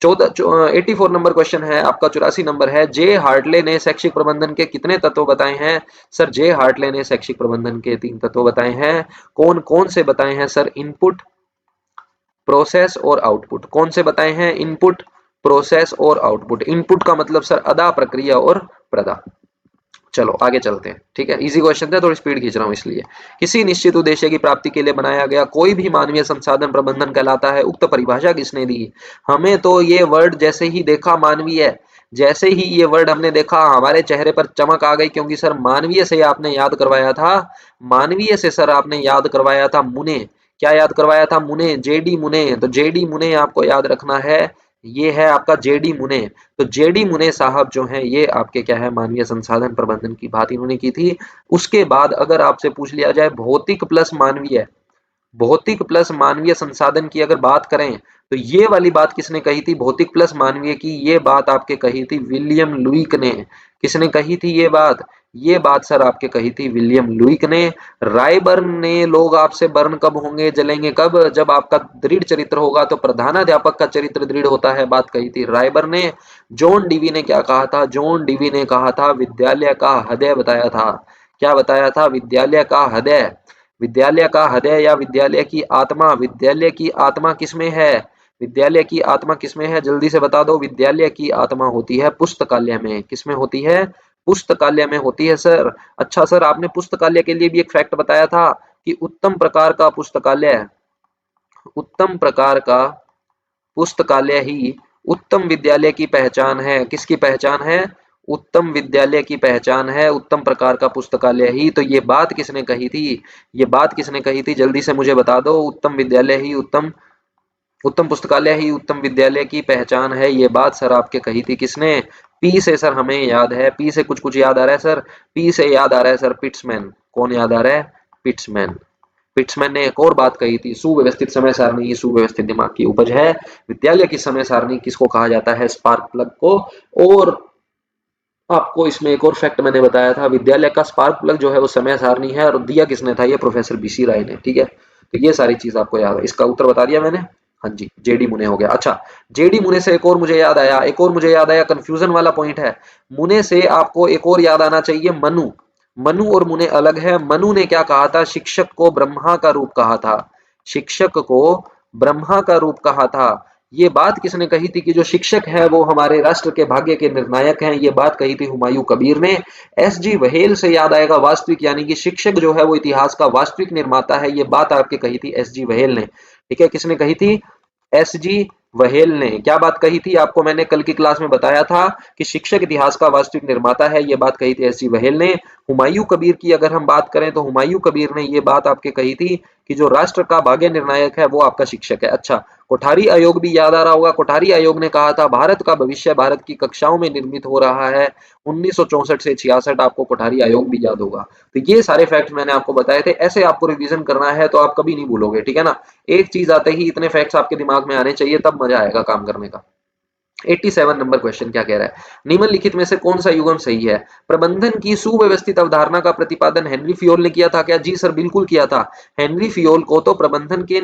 84 नंबर क्वेश्चन है आपका, 84 नंबर है, जे हार्टले ने शैक्षिक प्रबंधन के कितने तत्व बताए हैं? सर जे हार्टले ने शैक्षिक प्रबंधन के 3 तत्व बताए हैं। कौन कौन से बताए हैं सर? इनपुट, प्रोसेस और आउटपुट। कौन से बताए हैं? इनपुट, प्रोसेस और आउटपुट। इनपुट का मतलब सर अदा, प्रक्रिया और प्रदा। चलो आगे चलते हैं। ठीक है, इजी क्वेश्चन था, थोड़ी स्पीड खींच रहा हूं इसलिए। किसी निश्चित उद्देश्य की प्राप्ति के लिए बनाया गया कोई भी मानवीय संसाधन प्रबंधन कहलाता है। उक्त परिभाषा किसने दी? हमें तो ये वर्ड जैसे ही देखा मानवीय, जैसे ही ये वर्ड हमने देखा हमारे चेहरे पर चमक आ गई, क्योंकि सर मानवीय से आपने याद करवाया था, मानवीय से सर आपने याद करवाया था मुने। क्या याद करवाया था? मुने, जेडी मुने। तो जेडी मुने आपको याद रखना है, ये है आपका जेडी मुने। तो जेडी मुने साहब जो हैं ये आपके क्या है, मानवीय संसाधन प्रबंधन की बात इन्होंने की थी। उसके बाद अगर आपसे पूछ लिया जाए भौतिक प्लस मानवीय, भौतिक प्लस मानवीय संसाधन की अगर बात करें तो ये वाली बात किसने कही थी? भौतिक प्लस मानवीय की ये बात आपके कही थी विलियम लुईक ने। किसने कही थी ये बात? ये बात सर आपके कही थी विलियम लुईक ने। रायबर्न ने लोग आपसे बर्न कब होंगे, जलेंगे कब? जब आपका दृढ़ चरित्र होगा। तो प्रधानाध्यापक का चरित्र दृढ़ होता है, बात कही थी रायबर्न ने। जॉन डीवी ने क्या कहा था? जॉन डीवी ने कहा था विद्यालय का हृदय बताया था। क्या बताया था? विद्यालय का हृदय। विद्यालय का हृदय या विद्यालय की आत्मा। विद्यालय की आत्मा किसमें है? विद्यालय की आत्मा किसमें है? जल्दी से बता दो। विद्यालय की आत्मा होती है पुस्तकालय में। किसमें होती है? पुस्तकालय में होती है सर। अच्छा सर, आपने पुस्तकालय के लिए भी एक फैक्ट बताया था कि उत्तम प्रकार का पुस्तकालय, उत्तम प्रकार का पुस्तकालय ही उत्तम विद्यालय की पहचान है। किसकी पहचान है? उत्तम विद्यालय की पहचान है उत्तम प्रकार का पुस्तकालय ही। तो ये बात किसने कही थी? ये बात किसने कही थी? जल्दी से मुझे बता दो। उत्तम विद्यालय ही उत्तम, उत्तम पुस्तकालय ही उत्तम विद्यालय की पहचान है। ये बात सर आपके कही थी किसने? पी से सर हमें याद है, पी से कुछ कुछ याद आ रहा है सर। पी से याद आ रहा है सर पिट्समैन। कौन याद आ रहा है? पिट्समैन। पिट्समैन ने एक और बात कही थी, सुव्यवस्थित समय सारणी ही सुव्यवस्थित दिमाग की उपज है। विद्यालय की समय सारणी किसको कहा जाता है? स्पार्क प्लग को। और आपको इसमें एक और फैक्ट मैंने बताया था, विद्यालय का स्पार्क प्लग जो है वो समय सारणी है, और दिया किसने था? ये प्रोफेसर बीसी राय ने। ठीक है, तो ये सारी चीज आपको याद है। इसका उत्तर बता दिया मैंने। हाँ जी, जेडी मुने हो गया। अच्छा, जेडी मुने से एक और मुझे याद आया, एक और मुझे याद आया, कंफ्यूजन वाला पॉइंट है। मुने से आपको एक और याद आना चाहिए, मनु। मनु और मुने अलग है। मनु ने क्या कहा था? शिक्षक को ब्रह्मा का रूप कहा था। शिक्षक को ब्रह्मा का रूप कहा था। ये बात किसने कही थी कि जो शिक्षक है वो हमारे राष्ट्र के भाग्य के निर्णायक हैं? ये बात कही थी हुमायूं कबीर ने। एस जी वहेल से याद आएगा वास्तविक, यानी कि शिक्षक जो है वो इतिहास का वास्तविक निर्माता है। ये बात आपके कही थी एस जी वहेल ने। ठीक है, किसने कही थी? एस जी वहेल ने। क्या बात कही थी? आपको मैंने कल की क्लास में बताया था कि शिक्षक इतिहास का वास्तविक निर्माता है। ये बात कही थी एस जी वहेल ने। हुमायूं कबीर की अगर हम बात करें तो हुमायूं कबीर ने ये बात आपके कही थी कि जो राष्ट्र का भाग्य निर्णायक है वो आपका शिक्षक है। अच्छा, कोठारी आयोग भी याद आ रहा होगा। कोठारी आयोग ने कहा था भारत का भविष्य भारत की कक्षाओं में निर्मित हो रहा है। 1964 से 66 आपको कोठारी आयोग भी याद होगा। तो ये सारे फैक्ट मैंने आपको बताए थे। ऐसे आपको रिवीजन करना है तो आप कभी नहीं भूलोगे। ठीक है ना, एक चीज आते ही इतने फैक्ट्स आपके दिमाग में आने चाहिए, तब मजा आएगा काम करने का। 87 नंबर क्वेश्चन क्या कह रहा है? निम्नलिखित में से कौन सा युग्म सही है? प्रबंधन की सुव्यवस्थित अवधारणा का प्रतिपादन हेनरी फियोल ने किया था क्या? जी सर, बिल्कुल किया था। हेनरी फियोल को तो प्रबंधन के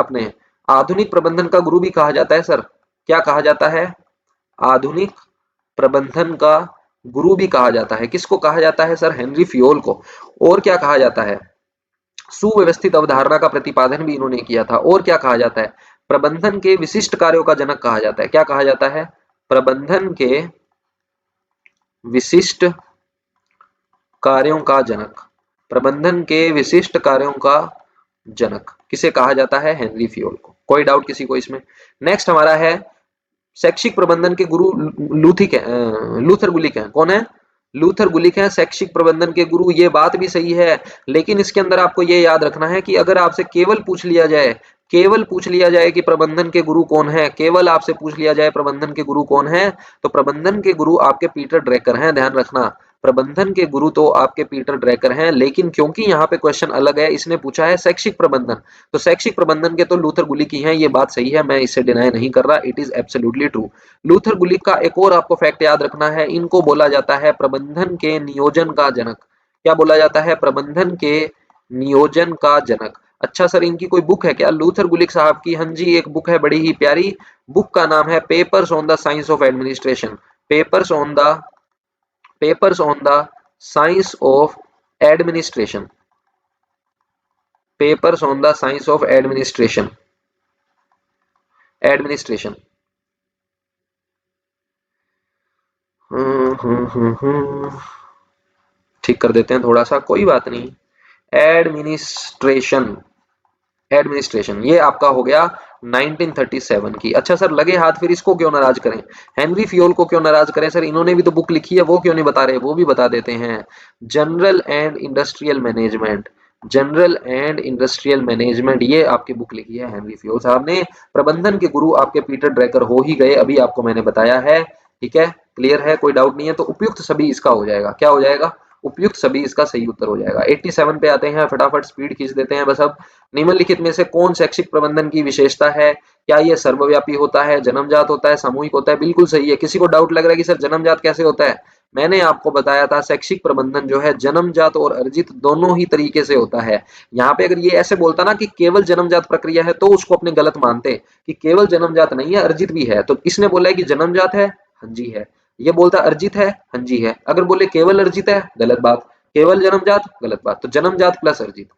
अपने आधुनिक प्रबंधन का गुरु भी कहा जाता है सर। क्या कहा जाता है? आधुनिक प्रबंधन का गुरु भी कहा जाता है। किसको कहा जाता है सर? हेनरी फियोल को। और क्या कहा जाता है? सुव्यवस्थित अवधारणा का प्रतिपादन भी इन्होंने किया था। और क्या कहा जाता है? प्रबंधन के विशिष्ट कार्यों का जनक कहा जाता है। क्या कहा जाता है? प्रबंधन के विशिष्ट कार्यों का जनक। प्रबंधन के विशिष्ट कार्यों का जनक किसे कहा जाता है? हेनरी फियोल को। कोई डाउट किसी को इसमें? नेक्स्ट हमारा है शैक्षिक प्रबंधन के गुरु लूथर गुलिक हैं। कौन है? लूथर गुलिक हैं शैक्षिक प्रबंधन के गुरु। ये बात भी सही है, लेकिन इसके अंदर आपको ये याद रखना है कि अगर आपसे केवल पूछ लिया जाए, केवल पूछ लिया जाए कि प्रबंधन के गुरु कौन है, केवल आपसे पूछ लिया जाए प्रबंधन के गुरु कौन है, तो प्रबंधन के गुरु आपके पीटर ड्रेकर हैं। ध्यान रखना, प्रबंधन के गुरु तो आपके पीटर ड्रैकर हैं, लेकिन क्योंकि यहाँ पे क्वेश्चन अलग है, इसने पूछा है शैक्षिक प्रबंधन, तो शैक्षिक प्रबंधन के तो लूथर गुलिक ही हैं, ये बात सही है, मैं इसे डिनाई नहीं कर रहा, it is absolutely true. Luther Gulick का एक और आपको फैक्ट याद रखना है, इनको बोला जाता है प्रबंधन के नियोजन का जनक। क्या बोला जाता है? प्रबंधन के नियोजन का जनक। अच्छा सर, इनकी कोई बुक है क्या? लूथर गुलिक साहब की, हाँ जी, एक बुक है बड़ी ही प्यारी, बुक का नाम है papers on the science of administration. Papers on the papers on the science of administration. Papers on the science of administration. Administration. ठीक कर देते हैं थोड़ा सा, कोई बात नहीं। एडमिनिस्ट्रेशन। एडमिनिस्ट्रेशन, ये आपका हो गया 1937 की। अच्छा सर, लगे हाथ, फिर इसको क्यों नाराज करें? हेनरी फियोल को क्यों नाराज करें सर? इन्होंने भी तो बुक लिखी है, वो क्यों नहीं बता रहे? वो भी बता देते हैं। General and industrial management. General and industrial management, ये आपकी बुक लिखी है हेनरी फियोल साहब ने। प्रबंधन के गुरु आपके पीटर ड्रैकर हो ही गए, अभी आपको मैंने बताया है। ठीक है, क्लियर है, कोई डाउट नहीं है। तो उपयुक्त सभी इसका हो जाएगा। क्या हो जाएगा? उपयुक्त सभी इसका सही उत्तर हो जाएगा। 87 पे आते हैं, फटाफट स्पीड खींच देते हैं बस अब। निम्नलिखित में से कौन शैक्षिक प्रबंधन की विशेषता है? क्या यह सर्वव्यापी होता है, जन्मजात होता है, सामूहिक होता है? बिल्कुल सही है। किसी को डाउट लग रहा है कि सर जन्मजात कैसे होता है? मैंने आपको बताया था शैक्षिक प्रबंधन जो है जन्मजात और अर्जित दोनों ही तरीके से होता है। यहाँ पे अगर ये ऐसे बोलता ना कि केवल जन्मजात प्रक्रिया है, तो उसको अपने गलत मानते कि केवल जन्मजात नहीं है, अर्जित भी है। तो इसने बोला है कि जन्मजात है, हाँ जी है। ये बोलता अर्जित है, हाँ जी है। अगर बोले केवल अर्जित है, गलत बात। केवल जन्मजात, गलत बात। तो जन्मजात प्लस अर्जित।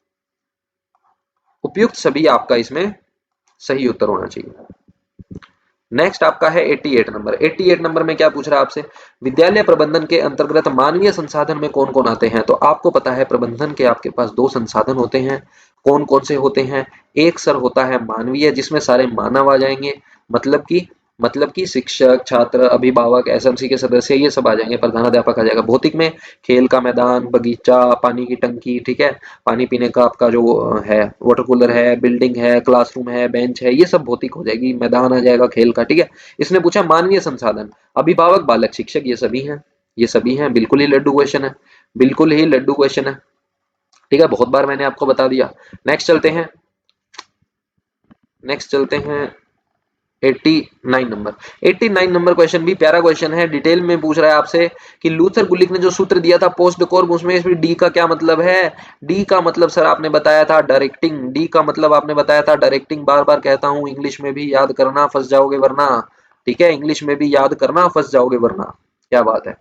उपयुक्त सभी आपका इसमें सही उत्तर होना चाहिए। नेक्स्ट आपका है 88 नंबर। 88 नंबर में क्या पूछ रहा है आपसे? विद्यालय प्रबंधन के अंतर्गत मानवीय संसाधन में कौन कौन आते हैं? तो आपको पता है प्रबंधन के आपके पास दो संसाधन होते हैं। कौन कौन से होते हैं? एक सर होता है मानवीय, जिसमें सारे मानव आ जाएंगे, मतलब कि शिक्षक, छात्र, अभिभावक, एसएमसी के सदस्य, ये सब आ जाएंगे। प्रधानाध्यापक आ जाएगा। भौतिक में खेल का मैदान, बगीचा, पानी की टंकी, ठीक है, पानी पीने का आपका जो है वाटर कूलर है, बिल्डिंग है, क्लासरूम है, बेंच है, ये सब भौतिक हो जाएगी। मैदान आ जाएगा खेल का, ठीक है। इसने पूछा मानवीय संसाधन, अभिभावक, बालक, शिक्षक, ये सभी हैं, ये सभी हैं। बिल्कुल ही लड्डू क्वेश्चन है, बिल्कुल ही लड्डू क्वेश्चन है, ठीक है। बहुत बार मैंने आपको बता दिया। नेक्स्ट चलते हैं, नेक्स्ट चलते हैं 89 नंबर। 89 नंबर क्वेश्चन भी प्यारा क्वेश्चन है। डिटेल में पूछ रहा है आपसे कि लूथर गुलिक ने जो सूत्र दिया था पोस्ट कोर्प, उसमें इसमें डी का क्या मतलब है? डी का मतलब सर आपने बताया था डायरेक्टिंग। डी का मतलब आपने बताया था डायरेक्टिंग। बार बार कहता हूं, इंग्लिश में भी याद करना, फंस जाओगे वरना। ठीक है, इंग्लिश में भी याद करना, फंस जाओगे वरना। क्या बात है।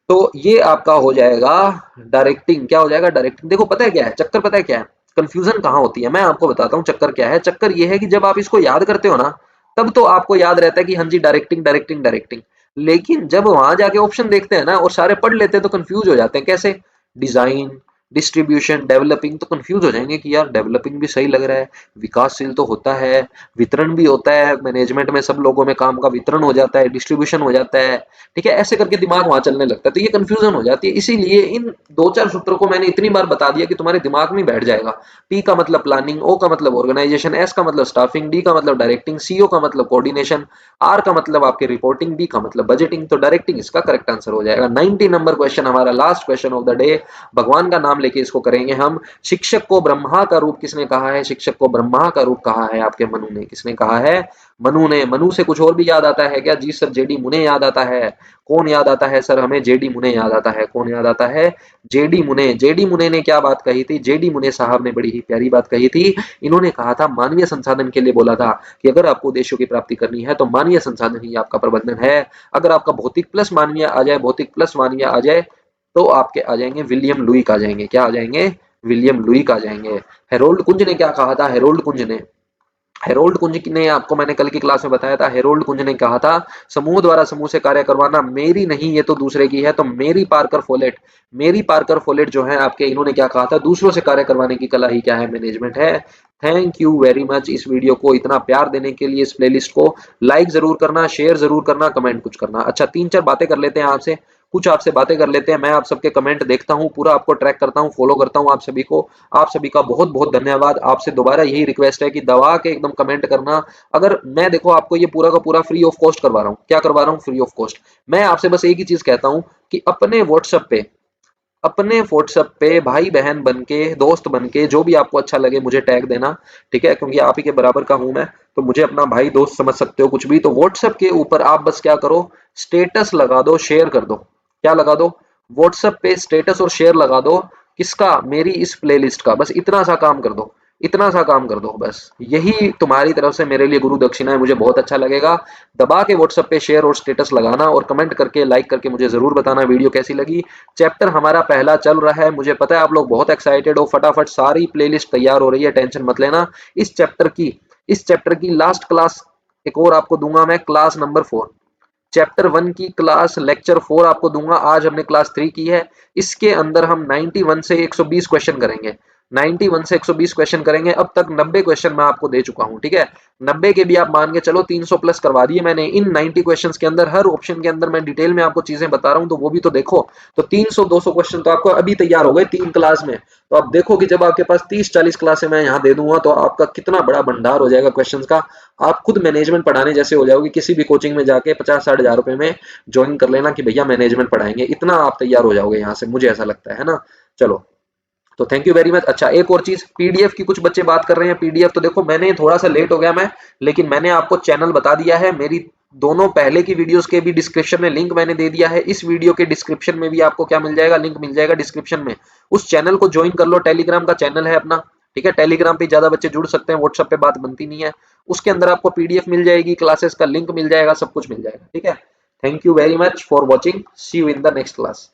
तो ये आपका हो जाएगा डायरेक्टिंग। क्या हो जाएगा? डायरेक्टिंग। देखो पता है क्या है चक्कर, पता है क्या है कंफ्यूजन कहाँ होती है? मैं आपको बताता हूँ चक्कर क्या है। चक्कर ये है कि जब आप इसको याद करते हो ना, तब तो आपको याद रहता है कि हाँ जी डायरेक्टिंग डायरेक्टिंग डायरेक्टिंग। लेकिन जब वहां जाके ऑप्शन देखते हैं ना और सारे पढ़ लेते हैं, तो कंफ्यूज हो जाते हैं। कैसे? डिजाइन, डिस्ट्रीब्यूशन, डेवलपिंग, तो कंफ्यूज हो जाएंगे कि यार डेवलपिंग भी सही लग रहा है, विकासशील तो होता है, वितरण भी होता है, मैनेजमेंट में सब लोगों में काम का वितरण हो जाता है, डिस्ट्रीब्यूशन हो जाता है, ठीक है। ऐसे करके दिमाग वहां चलने लगता है, तो ये कंफ्यूजन हो जाती है। इसीलिए इन दो चार सूत्रों को मैंने इतनी बार बता दिया कि तुम्हारे दिमाग में बैठ जाएगा। पी का मतलब प्लानिंग, ओ का मतलब ऑर्गेनाइजेशन, एस का मतलब स्टाफिंग, डी का मतलब डायरेक्टिंग, सीओ का मतलब कोऑर्डिनेशन, आर का मतलब आपके रिपोर्टिंग, बी का मतलब बजटिंग। तो डायरेक्टिंग इसका करेक्ट आंसर हो जाएगा। 90 नंबर क्वेश्चन, हमारा last question of the day. भगवान का नाम लेके इसको करेंगे हम। शिक्षक को ब्रह्मा का रूप किसने कहा है? शिक्षक को ब्रह्मा का रूप कहा है आपके मनु ने। किसने कहा है? मनु ने। मनु से कुछ और भी याद आता है क्या? जी सर, जेडी मुने याद आता है। कौन याद आता है सर हमें? जेडी मुने याद आता है। कौन याद आता है? जेडी मुने। जेडी मुने ने क्या बात कही थी? जेडी मुने साहब ने बड़ी ही प्यारी बात कही थी। इन्होंने कहा था, मानवीय संसाधन के लिए बोला था कि अगर आपको उद्देश्यों की प्राप्ति करनी है तो मानवीय संसाधन ही आपका प्रबंधन है। अगर आपका भौतिक प्लस मानवीय आ जाए, भौतिक प्लस मानवीय आ जाए, तो आपके आ जाएंगे विलियम लुईक आ जाएंगे। क्या आ जाएंगे? विलियम लुईक आ जाएंगे। हेरोल्ड कुंज ने क्या कहा था? हेरोल्ड कुंज ने आपको मैंने कल की क्लास में बताया था। हेरोल्ड कुंज ने कहा था, समूह द्वारा समूह से कार्य करवाना मेरी नहीं, ये तो दूसरे की है। तो मेरी पार्कर फोलेट, मेरी पार्कर फोलेट जो है आपके, इन्होंने क्या कहा था? दूसरों से कार्य करवाने की कला ही क्या है? मैनेजमेंट है। थैंक यू वेरी मच इस वीडियो को इतना प्यार देने के लिए। इस प्लेलिस्ट को लाइक जरूर करना, शेयर जरूर करना, कमेंट कुछ करना। अच्छा, तीन चार बातें कर लेते हैं आपसे। कुछ आपसे बातें कर लेते हैं। मैं आप सबके कमेंट देखता हूँ, पूरा आपको ट्रैक करता हूँ, फॉलो करता हूँ आप सभी को। आप सभी का बहुत बहुत धन्यवाद। आपसे दोबारा यही रिक्वेस्ट है कि दबा के एकदम कमेंट करना। अगर मैं देखो आपको ये पूरा का पूरा फ्री ऑफ कॉस्ट करवा रहा हूँ, क्या करवा रहा हूँ, फ्री ऑफ कॉस्ट। मैं आपसे बस एक ही चीज कहता हूँ कि अपने व्हाट्सएप पे भाई बहन बन के, दोस्त बन के, जो भी आपको अच्छा लगे मुझे टैग देना, ठीक है, क्योंकि आप ही के बराबर का हूं मैं, तो मुझे अपना भाई दोस्त समझ सकते हो कुछ भी। तो व्हाट्सएप के ऊपर आप बस क्या करो, स्टेटस लगा दो, शेयर कर दो। क्या लगा दो, व्हाट्सएप पे स्टेटस और शेयर लगा दो। किसका, मेरी इस प्लेलिस्ट का। बस इतना सा काम कर दो, इतना सा काम कर दो, बस यही तुम्हारी तरफ से मेरे लिए गुरु दक्षिणा है। मुझे बहुत अच्छा लगेगा। दबा के व्हाट्सएप पे शेयर और स्टेटस लगाना, और कमेंट करके, लाइक करके मुझे जरूर बताना वीडियो कैसी लगी। चैप्टर हमारा पहला चल रहा है, मुझे पता है आप लोग बहुत एक्साइटेड हो। फटाफट सारी प्लेलिस्ट तैयार हो रही है, टेंशन मत लेना। इस चैप्टर की लास्ट क्लास एक और आपको दूंगा मैं, क्लास नंबर 4। चैप्टर 1 की क्लास लेक्चर 4 आपको दूंगा। आज हमने क्लास 3 की है। इसके अंदर हम 91 से 120 क्वेश्चन करेंगे। 91 से 120 क्वेश्चन करेंगे। अब तक 90 क्वेश्चन मैं आपको दे चुका हूं, ठीक है। 90 के भी आप मान के चलो 300 प्लस करवा दिए मैंने। इन 90 क्वेश्चंस के अंदर हर ऑप्शन के अंदर मैं डिटेल में आपको चीजें बता रहा हूं, तो वो भी तो देखो। तो 300-200 क्वेश्चन तो आपको अभी तैयार हो गए 3 क्लास में। तो आप देखो कि जब आपके पास 30-40 क्लासें मैं यहाँ दे दूंगा, तो आपका कितना बड़ा भंडार हो जाएगा क्वेश्चंस का। आप खुद मैनेजमेंट पढ़ाने जैसे हो जाओगे। किसी भी कोचिंग में जाके 50-60 हजार रुपए में ज्वाइन कर लेना कि भैया मैनेजमेंट पढ़ाएंगे, इतना आप तैयार हो जाओगे यहाँ से, मुझे ऐसा लगता है ना। चलो, तो थैंक यू वेरी मच। अच्छा, एक और चीज, पीडीएफ की कुछ बच्चे बात कर रहे हैं। पीडीएफ तो देखो, मैंने थोड़ा सा लेट हो गया मैं, लेकिन मैंने आपको चैनल बता दिया है। मेरी दोनों पहले की वीडियोस के भी डिस्क्रिप्शन में लिंक मैंने दे दिया है। इस वीडियो के डिस्क्रिप्शन में भी आपको क्या मिल जाएगा, लिंक मिल जाएगा डिस्क्रिप्शन में। उस चैनल को ज्वाइन कर लो, टेलीग्राम का चैनल है अपना, ठीक है। टेलीग्राम पे ज्यादा बच्चे जुड़ सकते हैं, व्हाट्सएप पे बात बनती नहीं है। उसके अंदर आपको पीडीएफ मिल जाएगी, क्लासेस का लिंक मिल जाएगा, सब कुछ मिल जाएगा, ठीक है। Thank you very much for watching, see you in the next class.